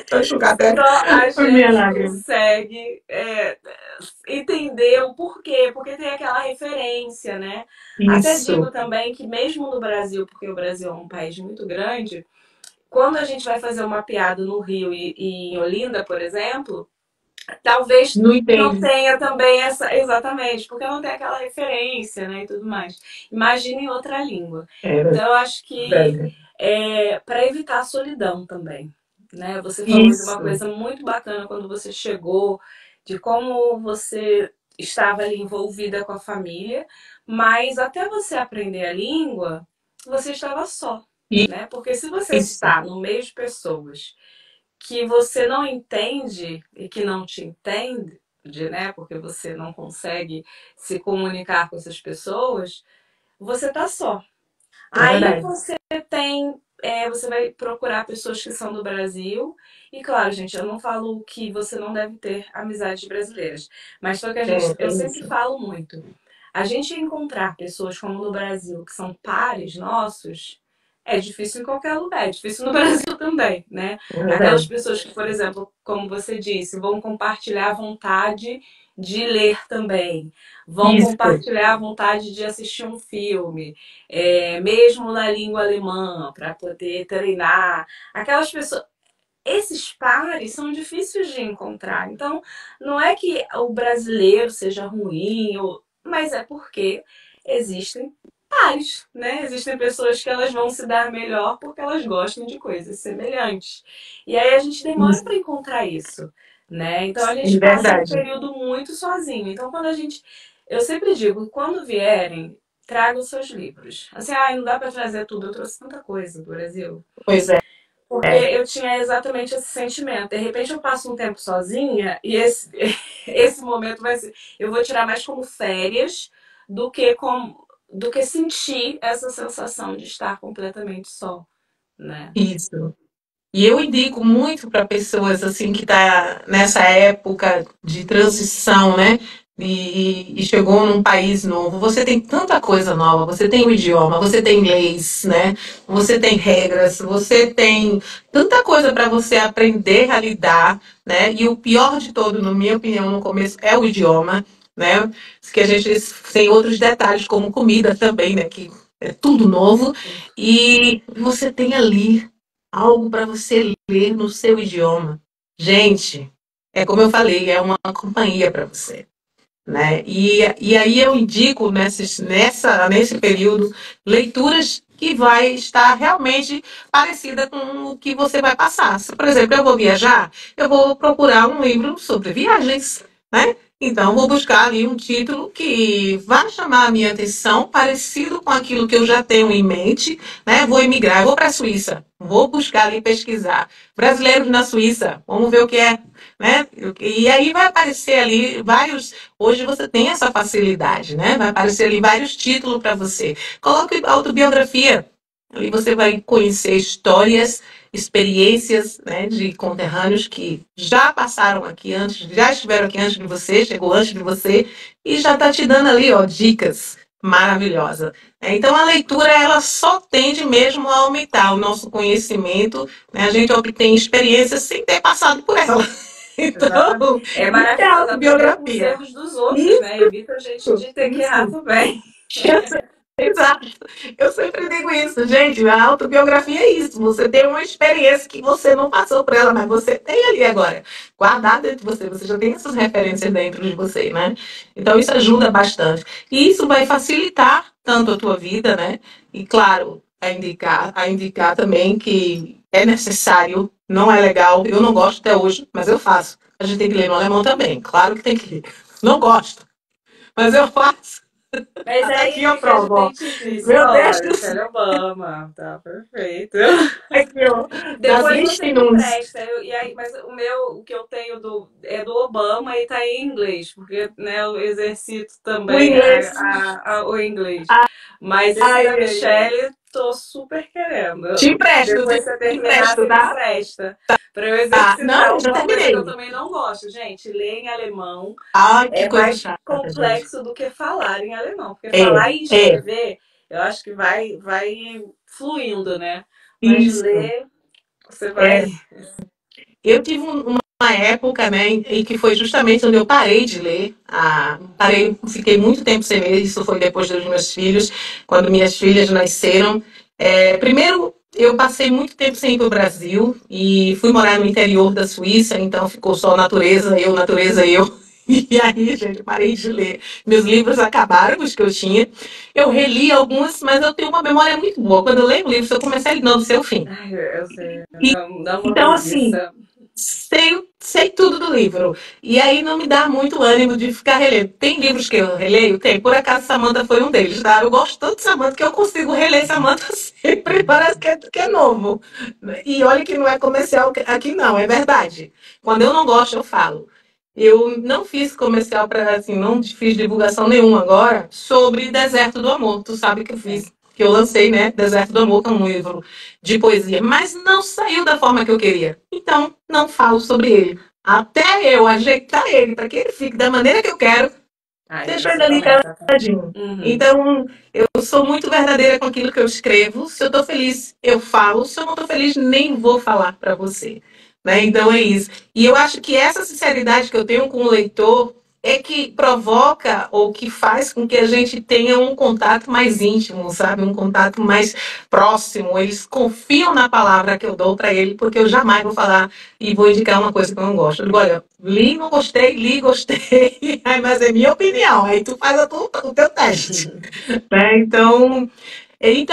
Tô enxugada até Só a por minha gente lágrima. consegue entender o porquê, porque tem aquela referência, né? Até digo Isso. também que mesmo no Brasil, porque o Brasil é um país muito grande, quando a gente vai fazer uma piada no Rio e em Olinda, por exemplo, talvez Não não entende. tenha também essa. Exatamente, porque não tem aquela referência, né? E tudo mais. Imagina em outra língua. É Então, eu acho que verdade. para evitar a solidão também. Né? Você falou de uma Isso. coisa muito bacana quando você chegou, de como você estava ali envolvida com a família, mas até você aprender a língua, você estava só. Né? Porque se você Isso. está no meio de pessoas que você não entende e que não te entende, né? Porque você não consegue se comunicar com essas pessoas, você tá só. É Aí verdade. você você vai procurar pessoas que são do Brasil. E claro, gente, eu não falo que você não deve ter amizades brasileiras, mas só que É, eu tem sempre isso. falo muito. A gente encontrar pessoas como no Brasil, que são pares nossos, é difícil em qualquer lugar, é difícil no Brasil também, né? É Aquelas verdade. pessoas que, por exemplo, como você disse, vão compartilhar a vontade de ler também, vão Isso, compartilhar a vontade de assistir um filme, mesmo na língua alemã, para poder treinar. Aquelas pessoas, esses pares são difíceis de encontrar. Então, não é que o brasileiro seja ruim, mas é porque existem pares, né? Existem pessoas que elas vão se dar melhor porque elas gostam de coisas semelhantes. E aí a gente demora isso, para encontrar isso, né? Então a é gente passa um verdade. período muito sozinho. Então quando a gente, eu sempre digo, quando vierem, tragam seus livros. Assim, não dá para trazer tudo. Eu trouxe tanta coisa do Brasil. Pois é. Porque eu tinha exatamente esse sentimento. De repente eu passo um tempo sozinha e esse momento vai ser. Eu vou tirar mais como férias do que sentir essa sensação de estar completamente só, né? Isso. E eu indico muito para pessoas assim que tá nessa época de transição, né? E chegou num país novo. Você tem tanta coisa nova. Você tem o idioma, você tem leis, né? Você tem regras, você tem tanta coisa para você aprender a lidar, né? E o pior de todo, na minha opinião, no começo é o idioma, né? Que a gente tem outros detalhes como comida também, né? Que é tudo novo. E você tem ali algo para você ler no seu idioma. Gente, é como eu falei, é uma companhia para você, né? E aí eu indico nesse período leituras que vai estar realmente parecida com o que você vai passar. Se, por exemplo, eu vou viajar, eu vou procurar um livro sobre viagens, né? Então, vou buscar ali um título que vai chamar a minha atenção, parecido com aquilo que eu já tenho em mente, né? Vou emigrar, vou para a Suíça, vou buscar ali pesquisar. Brasileiros na Suíça, vamos ver o que é, né? E aí vai aparecer ali vários. Hoje você tem essa facilidade, né? Vai aparecer ali vários títulos para você. Coloque autobiografia. Ali você vai conhecer histórias, experiências, né, de conterrâneos que já passaram aqui antes, já estiveram aqui antes de você, chegou antes de você e já está te dando ali, ó, dicas maravilhosas. Então a leitura ela só tende mesmo a aumentar o nosso conhecimento, né? A gente obtém experiências sem ter passado por ela. Exatamente. Então, É isso é maravilhoso aprender com os autobiografia. erros dos outros, Isso, né? Evita a gente de ter que errar isso. também. Exato. Eu sempre digo isso, gente. A autobiografia é isso. Você tem uma experiência que você não passou por ela, mas você tem ali agora, guardada dentro de você. Você já tem essas referências dentro de você, né? Então isso ajuda bastante. E isso vai facilitar tanto a tua vida, né? E claro, a indicar também que é necessário, não é legal. Eu não gosto até hoje, mas eu faço. A gente tem que ler no alemão também. Claro que tem que ler. Não gosto, mas eu faço. Mas Até aí aqui eu fica provo, ó. difícil. Meu Deus Olha, do céu. Michelle Obama, tá perfeito. Aqui, ó. Das Depois você me Listenungs. empresta. Mas o que eu tenho é do Obama e tá em inglês, porque né, eu exercito O também inglês. o inglês. Mas esse Ai, da ai, ai. Michelle, tô super Te querendo. empresto, Depois você te terminar, empresto, você me tá? empresta. Para eu Tá. Não, exercitar eu já uma coisa que eu terminei. também não gosto. Gente, ler em alemão Ai, que é coisa mais chata, gente. complexo do que falar em alemão. Porque É, falar e é. escrever, eu acho que vai fluindo, né? Mas Isso. ler, você vai. É. Eu tive uma época, né, em que foi justamente onde eu parei de ler. Fiquei muito tempo sem ler, isso foi depois dos meus filhos, quando minhas filhas nasceram. Primeiro, eu passei muito tempo sem ir para o Brasil e fui morar no interior da Suíça, então ficou só natureza, eu, natureza, eu. E aí, gente, parei de ler. Meus livros acabaram, os que eu tinha. Eu reli alguns, mas eu tenho uma memória muito boa. Quando eu leio um livro, se eu começar ele não do seu fim. Ai, eu sei, E, dá uma então, assim, preguiça. sei tudo do livro. E aí não me dá muito ânimo de ficar relendo. Tem livros que eu releio? Tem. Por acaso, Samantha foi um deles, tá? Eu gosto tanto de Samantha que eu consigo reler Samantha sempre. Parece que é novo. E olha que não é comercial aqui, não, é verdade. Quando eu não gosto, eu falo. Eu não fiz comercial para, assim, não fiz divulgação nenhuma agora sobre Deserto do Amor. Tu sabe que eu É. fiz, que eu lancei, né? Deserto do Amor, que é um livro de poesia, mas não saiu da forma que eu queria. Então, não falo sobre ele. Até eu ajeitar ele para que ele fique da maneira que eu quero, Ah, Deixa isso ele ali também, exatamente. caladinho. Uhum. Então, eu sou muito verdadeira com aquilo que eu escrevo. Se eu tô feliz, eu falo. Se eu não tô feliz, nem vou falar para você. Né? Então é isso. E eu acho que essa sinceridade que eu tenho com o leitor é que provoca ou que faz com que a gente tenha um contato mais íntimo, sabe? Um contato mais próximo. Eles confiam na palavra que eu dou para ele, porque eu jamais vou falar e vou indicar uma coisa que eu não gosto. Eu digo, olha, li, não gostei, li, gostei, mas é minha opinião. Aí tu faz o teu teste. Né? Então,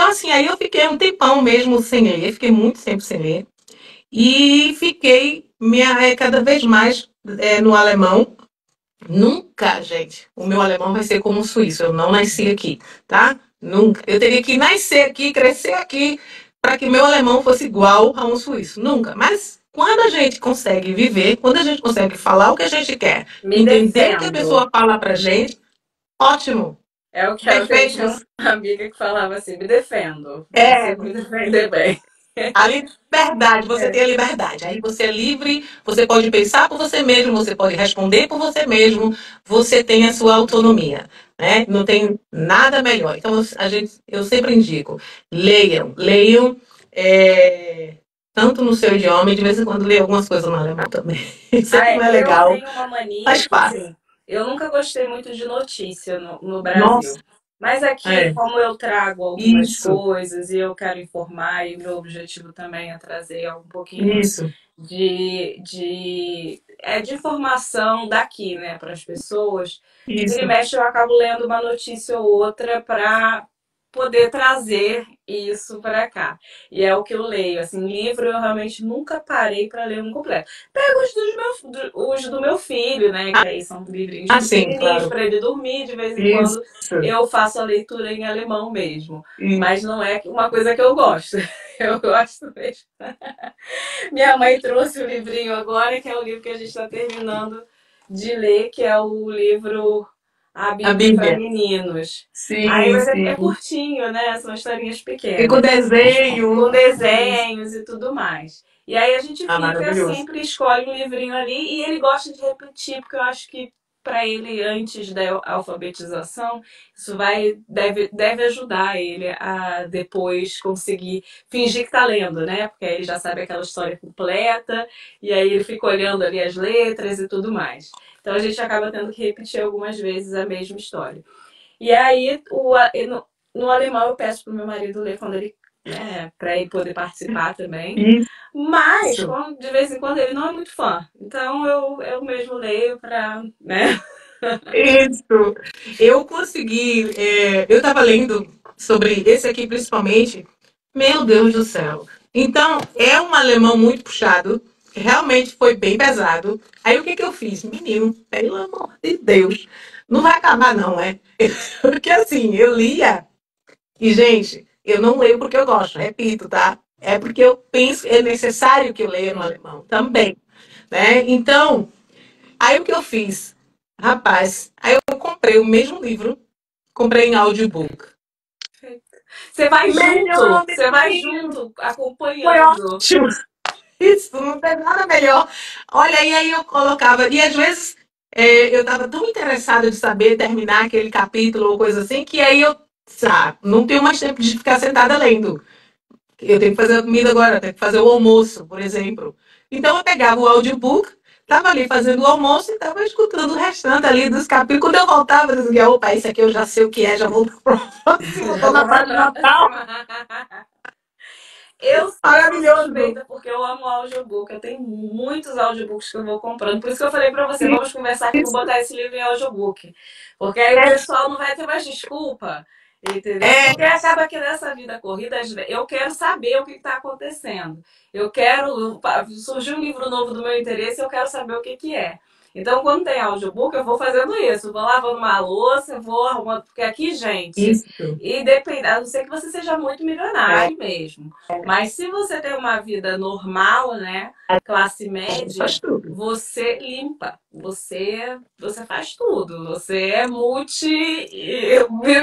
assim, aí eu fiquei um tempão mesmo sem ler, fiquei muito tempo sem ler. E fiquei cada vez mais no alemão. Nunca, gente, o meu alemão vai ser como o suíço. Eu não nasci aqui, tá? Nunca. Eu teria que nascer aqui, crescer aqui, para que meu alemão fosse igual a um suíço. Nunca. Mas quando a gente consegue viver, quando a gente consegue falar o que a gente quer, Me entender o que a defendo. pessoa fala pra gente, ótimo, É o que eu perfeito. tinha uma amiga que falava assim: me defendo. É, Consigo me defender bem. a liberdade, você tem É. a liberdade. Aí você é livre, você pode pensar por você mesmo, você pode responder por você mesmo, você tem a sua autonomia. Né? Não tem nada melhor. Então, eu sempre indico, leiam, leiam, tanto no seu idioma, e de vez em quando leia algumas coisas no alemão também. Ah, Sempre não é eu legal, tenho uma mania mas que, faz. assim, eu nunca gostei muito de notícia no Nossa, Brasil. Mas aqui, é, como eu trago algumas isso, coisas e eu quero informar, e o meu objetivo também é trazer um pouquinho isso, de informação daqui, né, para as pessoas. Vira e isso. mexe, eu acabo lendo uma notícia ou outra para poder trazer isso para cá. E é o que eu leio. Assim, livro eu realmente nunca parei para ler um completo. Pego os do meu filho, né? Que aí são livrinhos Ah, sim, pequenininhos claro. para ele dormir. De vez em Isso, quando eu faço a leitura em alemão mesmo. isso. Mas não é uma coisa que eu gosto. Eu gosto mesmo. Minha mãe trouxe o livrinho agora, que é o livro que a gente está terminando de ler, que é o livro A A Bíblia para Bíblia. Meninos. Aí, Sim, mas é sim. curtinho, né? São historinhas E com pequenas, com desenho. Isso. desenhos e tudo mais. E aí a gente Ah, fica maravilhoso. sempre escolhe um livrinho ali e ele gosta de repetir, porque eu acho que para ele antes da alfabetização, isso deve ajudar ele a depois conseguir fingir que tá lendo, né? Porque aí ele já sabe aquela história completa e aí ele fica olhando ali as letras e tudo mais. Então a gente acaba tendo que repetir algumas vezes a mesma história. E aí, no alemão, eu peço pro meu marido ler quando ele, né, para ele poder participar também. Mas, Isso. de vez em quando, ele não é muito fã. Então, eu mesmo leio para, né? Isso. Eu consegui. Eu estava lendo sobre esse aqui principalmente. Meu Deus do céu. Então, é um alemão muito puxado. Realmente foi bem pesado. Aí o que que eu fiz? Menino, pelo amor de Deus. Não vai acabar, não, é? Porque assim, eu lia. E, gente, eu não leio porque eu gosto, repito, tá? É porque eu penso, é necessário que eu leia no Sim. alemão também, né? Então, aí o que eu fiz? Rapaz, aí eu comprei o mesmo livro, comprei em audiobook. Melhor, Você vai menino, junto, foi acompanhando. ótimo. Isso, não tem nada melhor. Olha, e aí eu colocava, e às vezes eu estava tão interessada de saber terminar aquele capítulo ou coisa assim, que aí eu, sabe, não tenho mais tempo de ficar sentada lendo. Eu tenho que fazer a comida agora, eu tenho que fazer o almoço, por exemplo. Então eu pegava o audiobook, estava ali fazendo o almoço e estava escutando o restante ali dos capítulos. Quando eu voltava, eu dizia, opa, isso aqui eu já sei o que é, já vou para o próximo, Já estou vou na pra página tal. próxima. Eu sou Maravilhoso. suspeita porque eu amo audiobook. Eu tenho muitos audiobooks que eu vou comprando. Por isso que eu falei pra você, Isso, vamos conversar que eu vou botar esse livro em audiobook. Porque aí o é, pessoal não vai ter mais desculpa. Entendeu? é Porque acaba que nessa vida corrida, eu quero saber o que está acontecendo. Eu quero. Surgiu um livro novo do meu interesse, eu quero saber o que, que é. Então, quando tem audiobook, eu vou fazendo isso. Eu vou lavando uma louça, eu vou arrumando. Porque aqui, gente, isso. e depende, a não ser que você seja muito É, milionário mesmo. Mas se você tem uma vida normal, né? Classe faz média, tudo. você limpa. Você faz tudo. Você é mil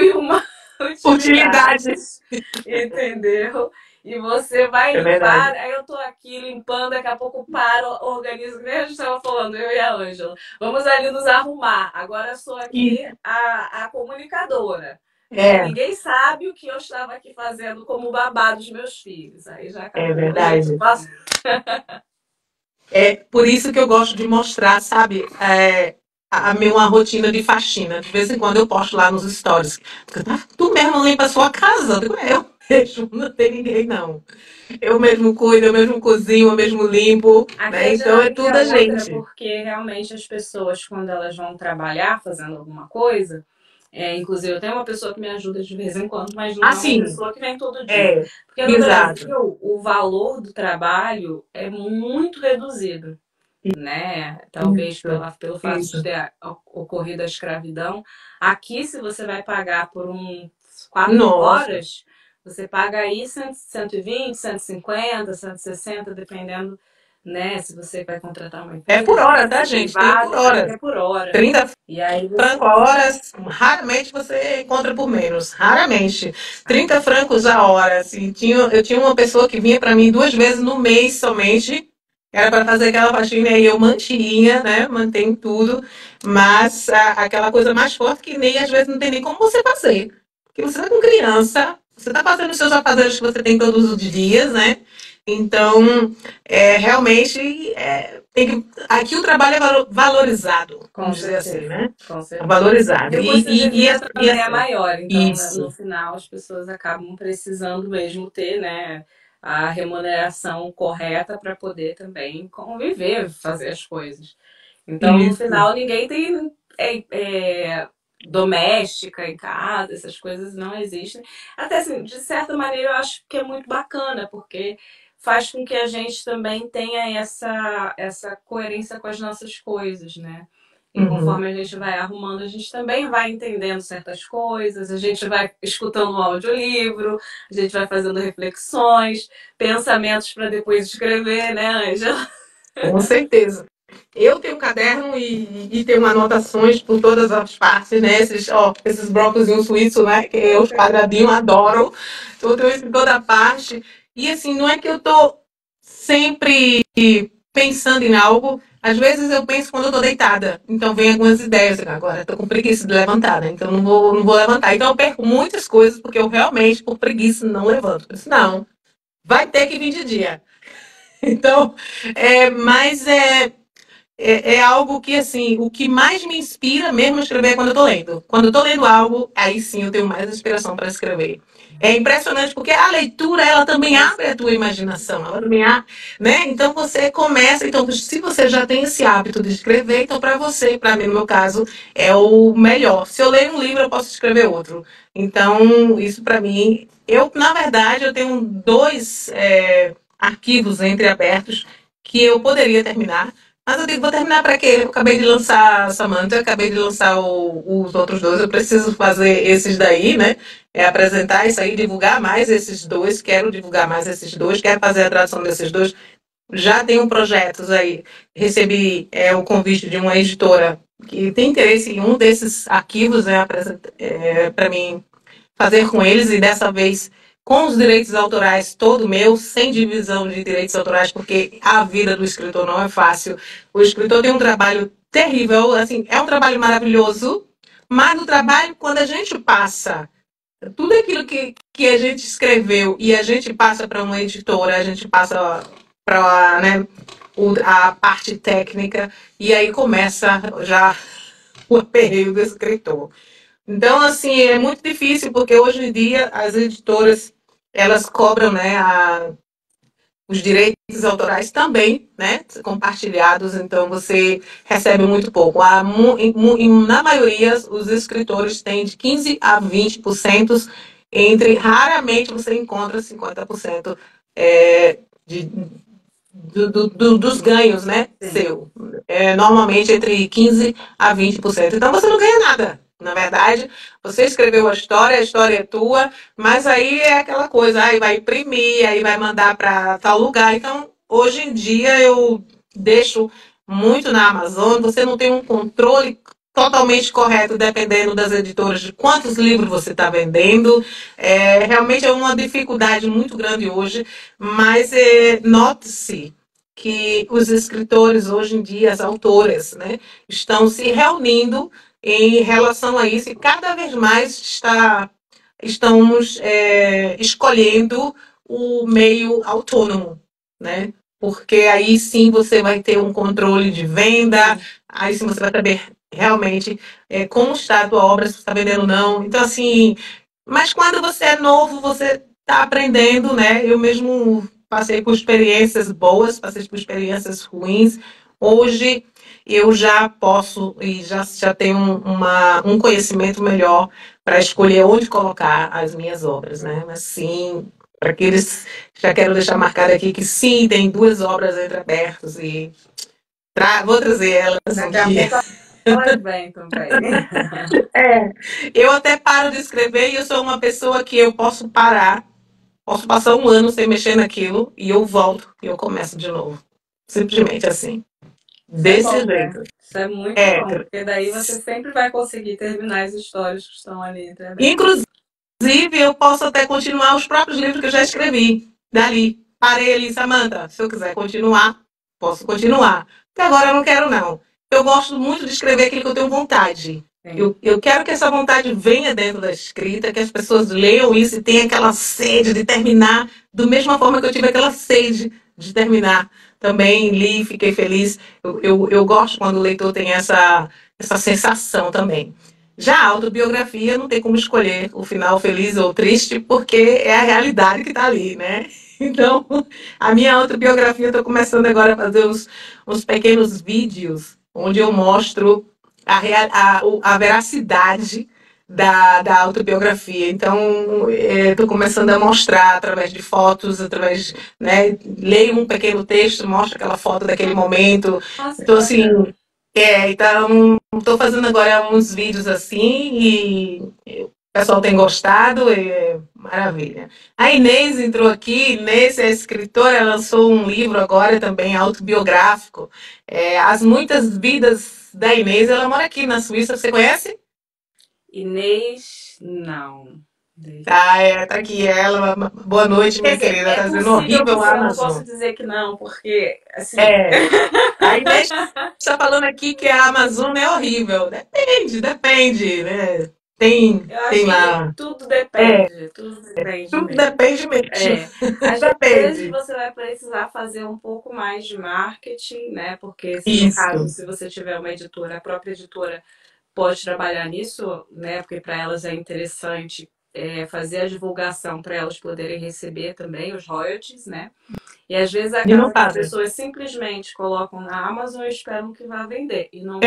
e uma Utilidade. utilidades, entendeu? E você vai É verdade. limpar, aí eu tô aqui limpando, daqui a pouco paro, organizo, que nem a gente estava falando, eu e a Ângela. Vamos ali nos arrumar. Agora eu sou aqui E a comunicadora. Né? é, Ninguém sabe o que eu estava aqui fazendo como babá dos meus filhos. Aí já é acabou. Gente, verdade. É por isso que eu gosto de mostrar, sabe, a minha rotina de faxina. De vez em quando eu posto lá nos stories. Tu mesmo limpa a sua casa? Eu digo, eu mesmo, não tem ninguém não. Eu mesmo cuido, eu mesmo cozinho, eu mesmo limpo, aqui né? a Então é dinâmica tudo é a outra, gente. porque realmente as pessoas, quando elas vão trabalhar fazendo alguma coisa, inclusive eu tenho uma pessoa que me ajuda de vez em quando, mas não é uma Assim, pessoa que vem todo dia. é, Porque no exato. Brasil, o valor do trabalho é muito reduzido, né? Talvez Isso, pelo fato de isso. ter ocorrido a escravidão. Aqui, se você vai pagar por 4 Nossa. horas, você paga aí 120, 150, 160, dependendo, né? Se você vai contratar uma É empresa, por se hora, vai tá, ser gente? Tem por privado, aqui hora. é por hora. 30 E aí você. franco a hora, raramente você encontra por menos. Raramente. Ah, 30 francos a hora. Assim, eu tinha uma pessoa que vinha para mim 2 vezes no mês somente. Era para fazer aquela faxina e eu mantinha, né? Mantenho tudo. Mas aquela coisa mais forte que nem às vezes não tem nem como você fazer. Porque você está com criança, você está fazendo os seus afazeres que você tem todos os dias, né? Então, realmente, aqui o trabalho é valorizado, com vamos dizer assim, certeza, né? com É certeza. valorizado. E o custo de E vida e também é assim, maior, então no isso, final as pessoas acabam precisando mesmo ter, né, a remuneração correta para poder também conviver, fazer as coisas. Então, no isso. final, ninguém tem doméstica em casa, essas coisas não existem. Até assim, de certa maneira, eu acho que é muito bacana, porque faz com que a gente também tenha essa coerência com as nossas coisas, né? E Uhum. conforme a gente vai arrumando, a gente também vai entendendo certas coisas, a gente vai escutando um audiolivro, a gente vai fazendo reflexões, pensamentos para depois escrever, né, Ângela? Com certeza. Eu tenho um caderno e tenho anotações por todas as partes, né? Esses blocozinhos suíços, né? Que os quadradinhos adoro. Tudo isso em toda parte. E assim, não é que eu tô sempre pensando em algo. Às vezes eu penso quando eu tô deitada. Então vem algumas ideias. Agora eu tô com preguiça de levantar, né? Então não vou levantar. Então eu perco muitas coisas porque eu realmente, por preguiça, não levanto. Eu disse, não, vai ter que vir de dia. Então, mas é algo que, assim, o que mais me inspira mesmo a escrever é quando eu tô lendo. Quando eu tô lendo algo, aí sim eu tenho mais inspiração para escrever. É impressionante porque a leitura, ela também abre a tua imaginação, ela também né? Então você começa, então se você já tem esse hábito de escrever, então para você, para mim no meu caso, é o melhor. Se eu ler um livro, eu posso escrever outro. Então, isso para mim, na verdade, eu tenho dois arquivos entreabertos que eu poderia terminar, mas eu digo, vou terminar para quê? Eu acabei de lançar Samantha, acabei de lançar os outros dois, eu preciso fazer esses daí, né? Apresentar isso aí, divulgar mais esses dois, quero divulgar mais esses dois, quero fazer a tradução desses dois. Já tenho projetos aí, recebi o convite de uma editora que tem interesse em um desses arquivos, né, para mim fazer com eles e dessa vez com os direitos autorais todo meu, sem divisão de direitos autorais, porque a vida do escritor não é fácil. O escritor tem um trabalho terrível, assim, é um trabalho maravilhoso, mas no trabalho, quando a gente passa tudo aquilo que a gente escreveu e a gente passa para uma editora, a gente passa para, né, a parte técnica, e aí começa já o aperreio do escritor. Então, assim, é muito difícil, porque hoje em dia as editoras, elas cobram, né, os direitos autorais também, né, compartilhados, então você recebe muito pouco. Na maioria, os escritores têm de 15 a 20%, raramente você encontra 50% de, dos ganhos, né, Sim. seu. Normalmente entre 15 a 20%. Então você não ganha nada. Na verdade, você escreveu a história é tua, mas aí é aquela coisa, aí vai imprimir, aí vai mandar para tal lugar. Então, hoje em dia eu deixo muito na Amazon, você não tem um controle totalmente correto, dependendo das editoras, de quantos livros você está vendendo. Realmente é uma dificuldade muito grande hoje, mas note-se que os escritores hoje em dia, as autoras, né, estão se reunindo em relação a isso e cada vez mais estamos escolhendo o meio autônomo, né? Porque aí sim você vai ter um controle de venda, aí sim você vai saber realmente como está a tua obra, se você está vendendo ou não. Então, assim, mas quando você é novo, você está aprendendo, né? Eu mesmo passei por experiências boas, passei por experiências ruins. Hoje eu já posso e já tenho um conhecimento melhor para escolher onde colocar as minhas obras, né? Mas sim, para aqueles, já quero deixar marcado aqui que sim, tem duas obras entreabertas e vou trazer elas um Daqui a dia. pouco elas vêm também. É, eu até paro de escrever e eu sou uma pessoa que eu posso parar, posso passar um ano sem mexer naquilo e eu volto e eu começo de novo. Simplesmente assim. Isso é Desse bom, né? jeito. Isso é muito É. bom, porque daí você sempre vai conseguir terminar as histórias que estão ali entreabertas. Inclusive, eu posso até continuar os próprios livros que eu já escrevi. Dali. Parei ali, Samantha. Se eu quiser continuar, posso continuar. Porque agora eu não quero, não. Eu gosto muito de escrever aquilo que eu tenho vontade. Eu quero que essa vontade venha dentro da escrita, que as pessoas leiam isso e tenham aquela sede de terminar, da mesma forma que eu tive aquela sede de terminar. Também li, fiquei feliz. Eu gosto quando o leitor tem essa sensação também. Já a autobiografia não tem como escolher o final feliz ou triste, porque é a realidade que está ali, né? Então, a minha autobiografia, eu estou começando agora a fazer uns pequenos vídeos onde eu mostro a veracidade da autobiografia. Então, estou começando a mostrar através de fotos, através, né, leio um pequeno texto, mostro aquela foto daquele momento. Nossa, que Então, assim, bacana. então, estou fazendo agora uns vídeos assim e o pessoal tem gostado, é maravilha. A Inês entrou aqui, Inês é escritora, lançou um livro agora também autobiográfico. As Muitas Vidas da Inês, ela mora aqui na Suíça, você conhece? Inês, não. Tá aqui ela. Boa noite, Quer minha dizer, querida. é Tá dizendo possível horrível porque a eu não posso Amazon. dizer que não, porque, assim, É. A Inês está falando aqui que a Amazônia é horrível. Depende, né? eu Tem acho que lá. tudo depende Tudo mesmo. depende mesmo. É, às vezes Depende. você vai precisar fazer um pouco mais de marketing, né? Porque se no caso, Isso. se você tiver uma editora, a própria editora pode trabalhar nisso, né? Porque para elas é interessante fazer a divulgação para elas poderem receber também os royalties, né? E às vezes E não acaba que as fazem. pessoas simplesmente colocam na Amazon e esperam que vá vender. E não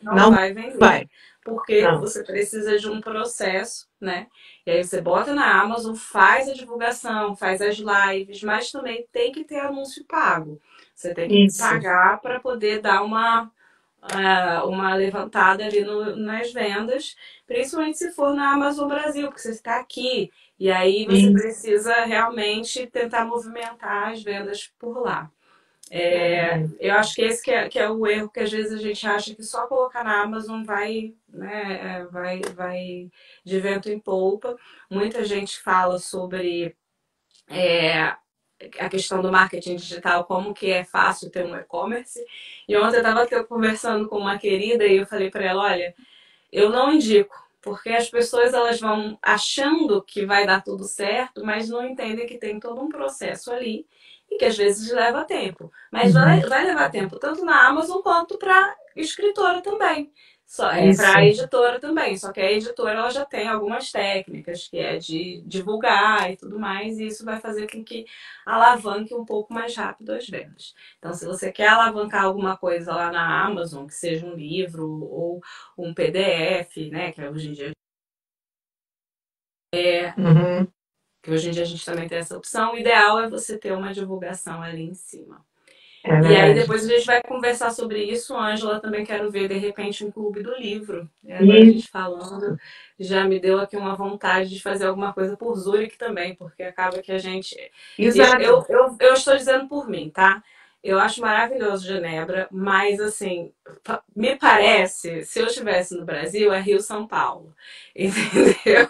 Não vai vender. vai. Porque Não. você precisa de um processo, né? E aí você bota na Amazon, faz a divulgação, faz as lives, mas também tem que ter anúncio pago. Você tem que Isso. pagar para poder dar uma levantada ali nas vendas, principalmente se for na Amazon Brasil, porque você está aqui. E aí você Isso. precisa realmente tentar movimentar as vendas por lá. É. Eu acho que esse que é o erro que às vezes a gente acha que só colocar na Amazon vai, né, vai de vento em polpa. Muita gente fala sobre a questão do marketing digital, como que é fácil ter um e-commerce. E ontem eu estava conversando com uma querida e eu falei para ela, olha, eu não indico, porque as pessoas elas vão achando que vai dar tudo certo, mas não entendem que tem todo um processo ali e que às vezes leva tempo. Mas Uhum. vai levar tempo tanto na Amazon quanto para escritora também. Só é para a Isso. editora também, só que a editora ela já tem algumas técnicas que é de divulgar e tudo mais, e isso vai fazer com que alavanque um pouco mais rápido as vendas. Então, se você quer alavancar alguma coisa lá na Amazon, que seja um livro ou um PDF, né? Uhum. Que hoje em dia a gente também tem essa opção. O ideal é você ter uma divulgação ali em cima. É E aí verdade. depois a gente vai conversar sobre isso. Ângela, também quero ver de repente um clube do livro. E agora a E, gente falando, já me deu aqui uma vontade de fazer alguma coisa por Zurich também, porque acaba que a gente. exato. Eu estou dizendo por mim, tá? Eu acho maravilhoso Genebra, mas assim, me parece, se eu estivesse no Brasil, é Rio-São Paulo. Entendeu?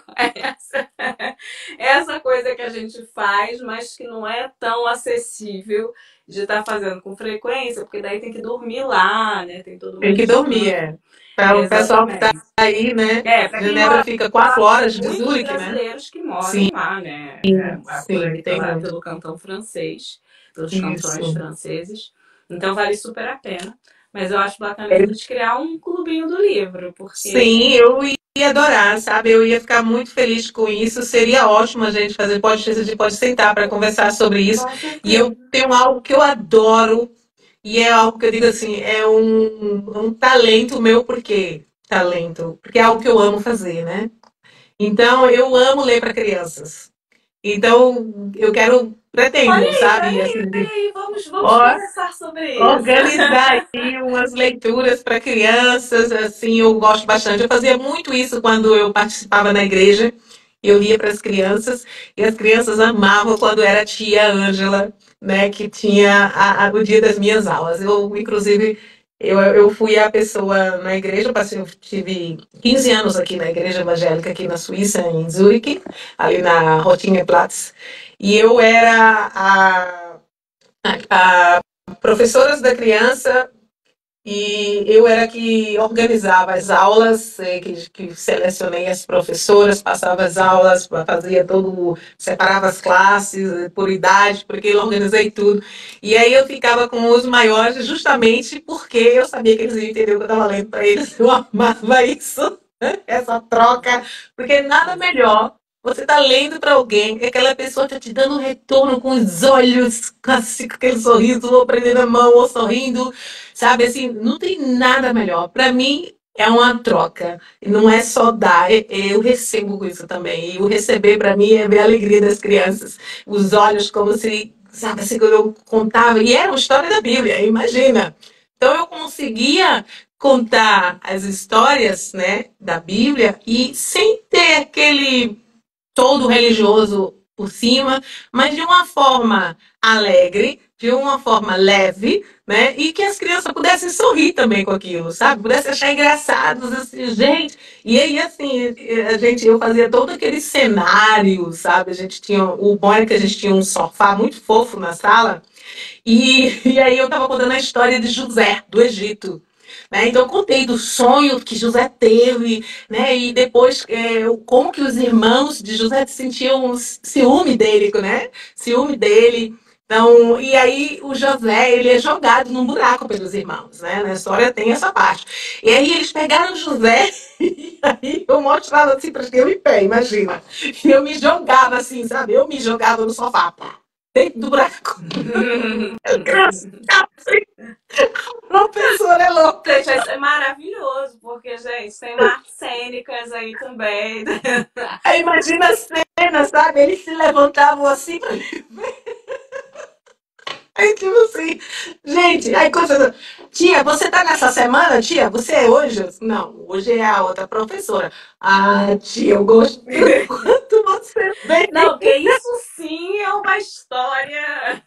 Essa coisa que a gente faz, mas que não é tão acessível de estar fazendo com frequência, porque daí tem que dormir lá, né? Tem toda uma Tem que dormir, questão. é. Para o pessoal que está Exatamente. aí, né? É, para quem Genebra mora fica lá, 4 horas de muitos Zurique, né? brasileiros que Sim, moram lá, né? Por sim, ali, tem muito. pelo cantão francês, pelos cantões Isso. franceses. Então vale super a pena. Mas eu acho bacana a gente criar um clubinho do livro, porque. Sim, eu ia adorar, sabe? Eu ia ficar muito feliz com isso. Seria ótimo a gente fazer, a gente pode sentar para conversar sobre isso. Com E eu certeza. tenho algo que eu adoro, e é algo que eu digo assim, é um talento meu, por quê? Talento, porque é algo que eu amo fazer, né? Então, eu amo ler para crianças. Então, eu quero, pretendo, sabe? Assim, Olha aí, vamos ó, conversar sobre isso. organizar aí umas leituras para crianças, assim, eu gosto bastante. Eu fazia muito isso quando eu participava na igreja. Eu lia para as crianças e as crianças amavam quando era a tia Ângela, né, que tinha o dia das minhas aulas. Eu, inclusive, eu fui a pessoa na igreja, eu tive 15 anos aqui na igreja evangélica aqui na Suíça, em Zurique, ali na Rotinha-Platz, e eu era a professoras da criança e eu era que organizava as aulas, que selecionei as professoras, passava as aulas, fazia todo, separava as classes por idade, porque eu organizei tudo. E aí eu ficava com os maiores justamente porque eu sabia que eles iam entender o que eu estava lendo para eles. Eu amava isso, essa troca, porque nada melhor você tá lendo para alguém, que aquela pessoa tá te dando um retorno com os olhos, assim, com aquele sorriso, ou prendendo a mão, ou sorrindo, sabe? Assim, não tem nada melhor. Para mim, é uma troca. Não é só dar, eu recebo isso também. E o receber, para mim, é ver a alegria das crianças. Os olhos, como se, sabe, assim, quando eu contava. E era uma história da Bíblia, imagina. Então, eu conseguia contar as histórias, né, da Bíblia e sem ter aquele todo religioso por cima, mas de uma forma alegre, de uma forma leve, né? E que as crianças pudessem sorrir também com aquilo, sabe? Pudessem achar engraçados, assim, gente. E aí, assim, eu fazia todo aquele cenário, sabe? A gente tinha, o bom era que a gente tinha um sofá muito fofo na sala, e aí eu estava contando a história de José, do Egito. Né? Então eu contei do sonho que José teve, né? E depois como que os irmãos de José sentiam ciúme dele, né? Ciúme dele. Então, e aí o José, ele é jogado num buraco pelos irmãos, né? Na história tem essa parte. E aí eles pegaram José e aí eu mostrava assim para eu em pé, imagina. E eu me jogava assim, sabe? Eu me jogava no sofá, pá, dentro do buraco. Professor é louco. Gente, isso é maravilhoso, porque, gente, tem umas artes cênicas aí também. Aí imagina a cena, sabe? Eles se levantavam assim. Aí, tipo assim, gente, aí coisa. Tia, você tá nessa semana, tia? Você é hoje? Não, hoje é a outra professora. Ah, tia, eu gostei do quanto você Não, vem. porque isso sim é uma história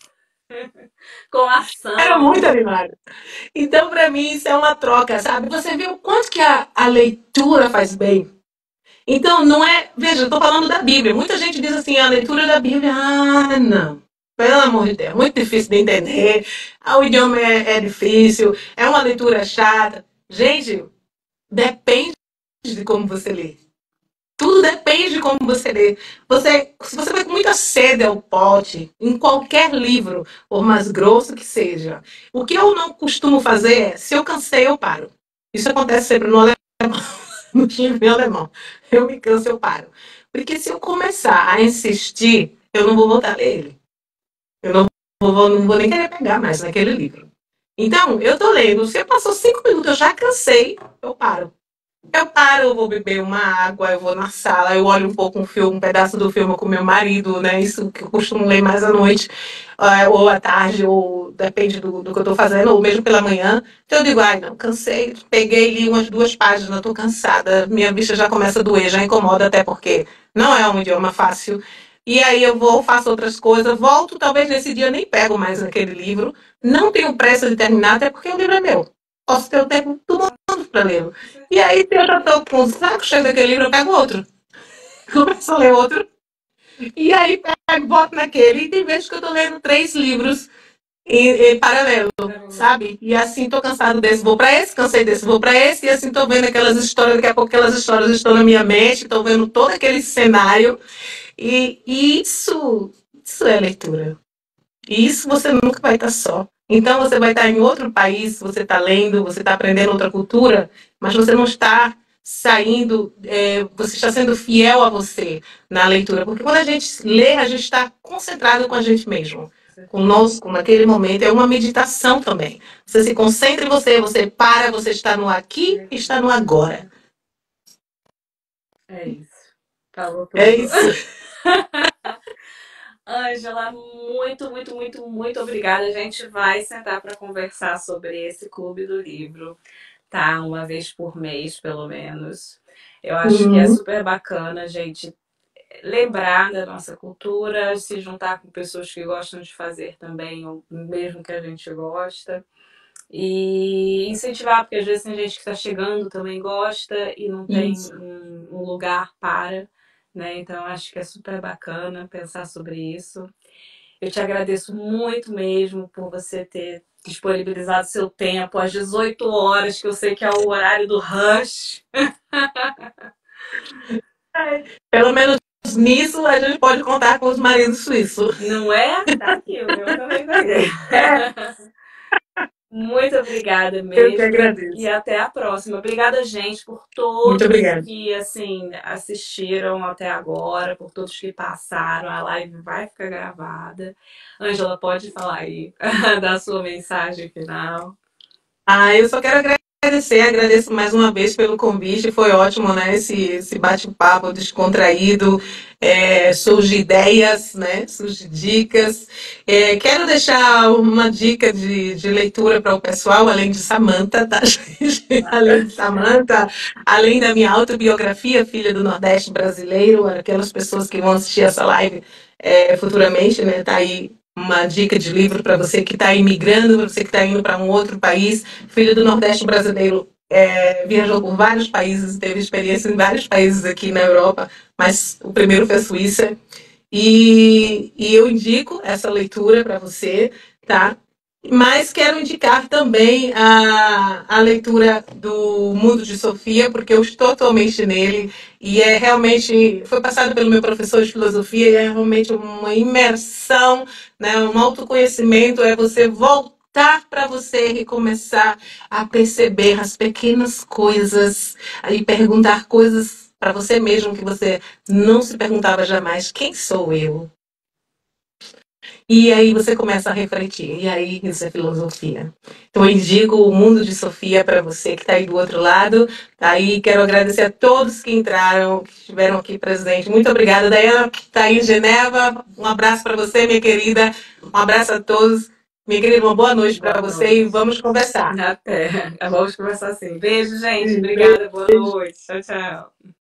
com Era muito ação. animado. Então, pra mim, isso é uma troca, sabe? Você vê o quanto que a leitura faz bem. Então, não é. Veja, eu estou falando da Bíblia. Muita gente diz assim, a leitura da Bíblia. Ah, não. Pelo amor de Deus, é muito difícil de entender. Ah, o idioma é difícil, é uma leitura chata. Gente, depende de como você lê. Tudo depende de como você lê. Se você vai com muita sede ao pote, em qualquer livro, por mais grosso que seja, o que eu não costumo fazer é, se eu cansei, eu paro. Isso acontece sempre no no time alemão. Eu me canso, eu paro. Porque se eu começar a insistir, eu não vou voltar a ler ele. Eu não vou nem querer pegar mais naquele livro. Então, eu tô lendo. Se passou 5 minutos, eu já cansei, eu paro. Eu paro, eu vou beber uma água, eu vou na sala, eu olho um pouco um filme, um pedaço do filme com meu marido, né? Isso que eu costumo ler mais à noite, ou à tarde, ou depende do que eu estou fazendo, ou mesmo pela manhã. Então eu digo, ai, não, cansei, peguei li umas 2 páginas, estou cansada, minha vista já começa a doer, já incomoda até porque não é um idioma fácil. e aí eu vou, faço outras coisas, volto, talvez nesse dia eu nem pego mais aquele livro. Não tenho pressa de terminar, até porque o livro é meu. Posso ter o tempo do mundo para lê-lo. E aí, se eu já estou com o saco cheio daquele livro, eu pego outro. Começo a ler outro. E aí, pego, boto naquele. E tem vezes que eu estou lendo 3 livros em paralelo, sabe? E assim, tô cansado desse, vou para esse, cansei desse, vou para esse, e assim tô vendo aquelas histórias, daqui a pouco aquelas histórias estão na minha mente, tô vendo todo aquele cenário, e isso é leitura. E isso você nunca vai estar só. Então você vai estar em outro país, você está lendo, você está aprendendo outra cultura, mas você não está saindo, você está sendo fiel a você na leitura. Porque quando a gente lê, a gente está concentrado com a gente mesmo, conosco, naquele momento. É uma meditação também. Você se concentra em você, você para, você está no aqui e está no agora. É isso. Falou É tudo. isso. Ângela, muito, muito, muito, muito obrigada. A gente vai sentar para conversar sobre esse clube do livro, tá? Uma vez por mês, pelo menos. Eu acho que é Uhum. super bacana a gente lembrar da nossa cultura, se juntar com pessoas que gostam de fazer também o mesmo que a gente gosta. E incentivar, porque às vezes tem gente que está chegando também gosta e não tem Isso. um lugar para, né? Então acho que é super bacana pensar sobre isso. Eu te agradeço muito mesmo por você ter disponibilizado seu tempo às 18 horas, que eu sei que é o horário do rush. Pelo menos nisso a gente pode contar com os maridos suíços. Não é? Tá aqui, o meu também peguei. Muito obrigada Eu que mesmo e agradeço. até a próxima. Obrigada, gente, por Muito todos obrigada. que assim assistiram até agora, por todos que passaram. A live vai ficar gravada. Ângela, pode falar aí da sua mensagem final. Eu só quero agradecer, agradeço mais uma vez pelo convite, foi ótimo, né? Esse bate-papo descontraído, surge ideias, né? Surge dicas. Quero deixar uma dica de leitura para o pessoal, além de Samantha, tá, gente? Além de Samantha, além da minha autobiografia, Filha do Nordeste Brasileiro, aquelas pessoas que vão assistir essa live futuramente, né? Tá aí uma dica de livro para você que está imigrando, para você que está indo para um outro país. Filho do Nordeste brasileiro, viajou por vários países, teve experiência em vários países aqui na Europa, mas o primeiro foi a Suíça. E eu indico essa leitura para você, tá? Mas quero indicar também a leitura do Mundo de Sofia, porque eu estou atualmente nele e é realmente, foi passado pelo meu professor de filosofia e é realmente uma imersão, né, um autoconhecimento, é você voltar para você e começar a perceber as pequenas coisas e perguntar coisas para você mesmo que você não se perguntava jamais: quem sou eu? E aí você começa a refletir. E aí isso é filosofia. Então eu indico o Mundo de Sofia para você que está aí do outro lado. Aí quero agradecer a todos que entraram, que estiveram aqui presentes. Muito obrigada, Dayana, que está aí em Geneva. Um abraço para você, minha querida. Um abraço a todos. Minha querida, uma boa noite para Boa você e noite. vamos conversar. Até. Vamos conversar assim. Beijo, gente. Obrigada. Boa noite. Tchau, tchau.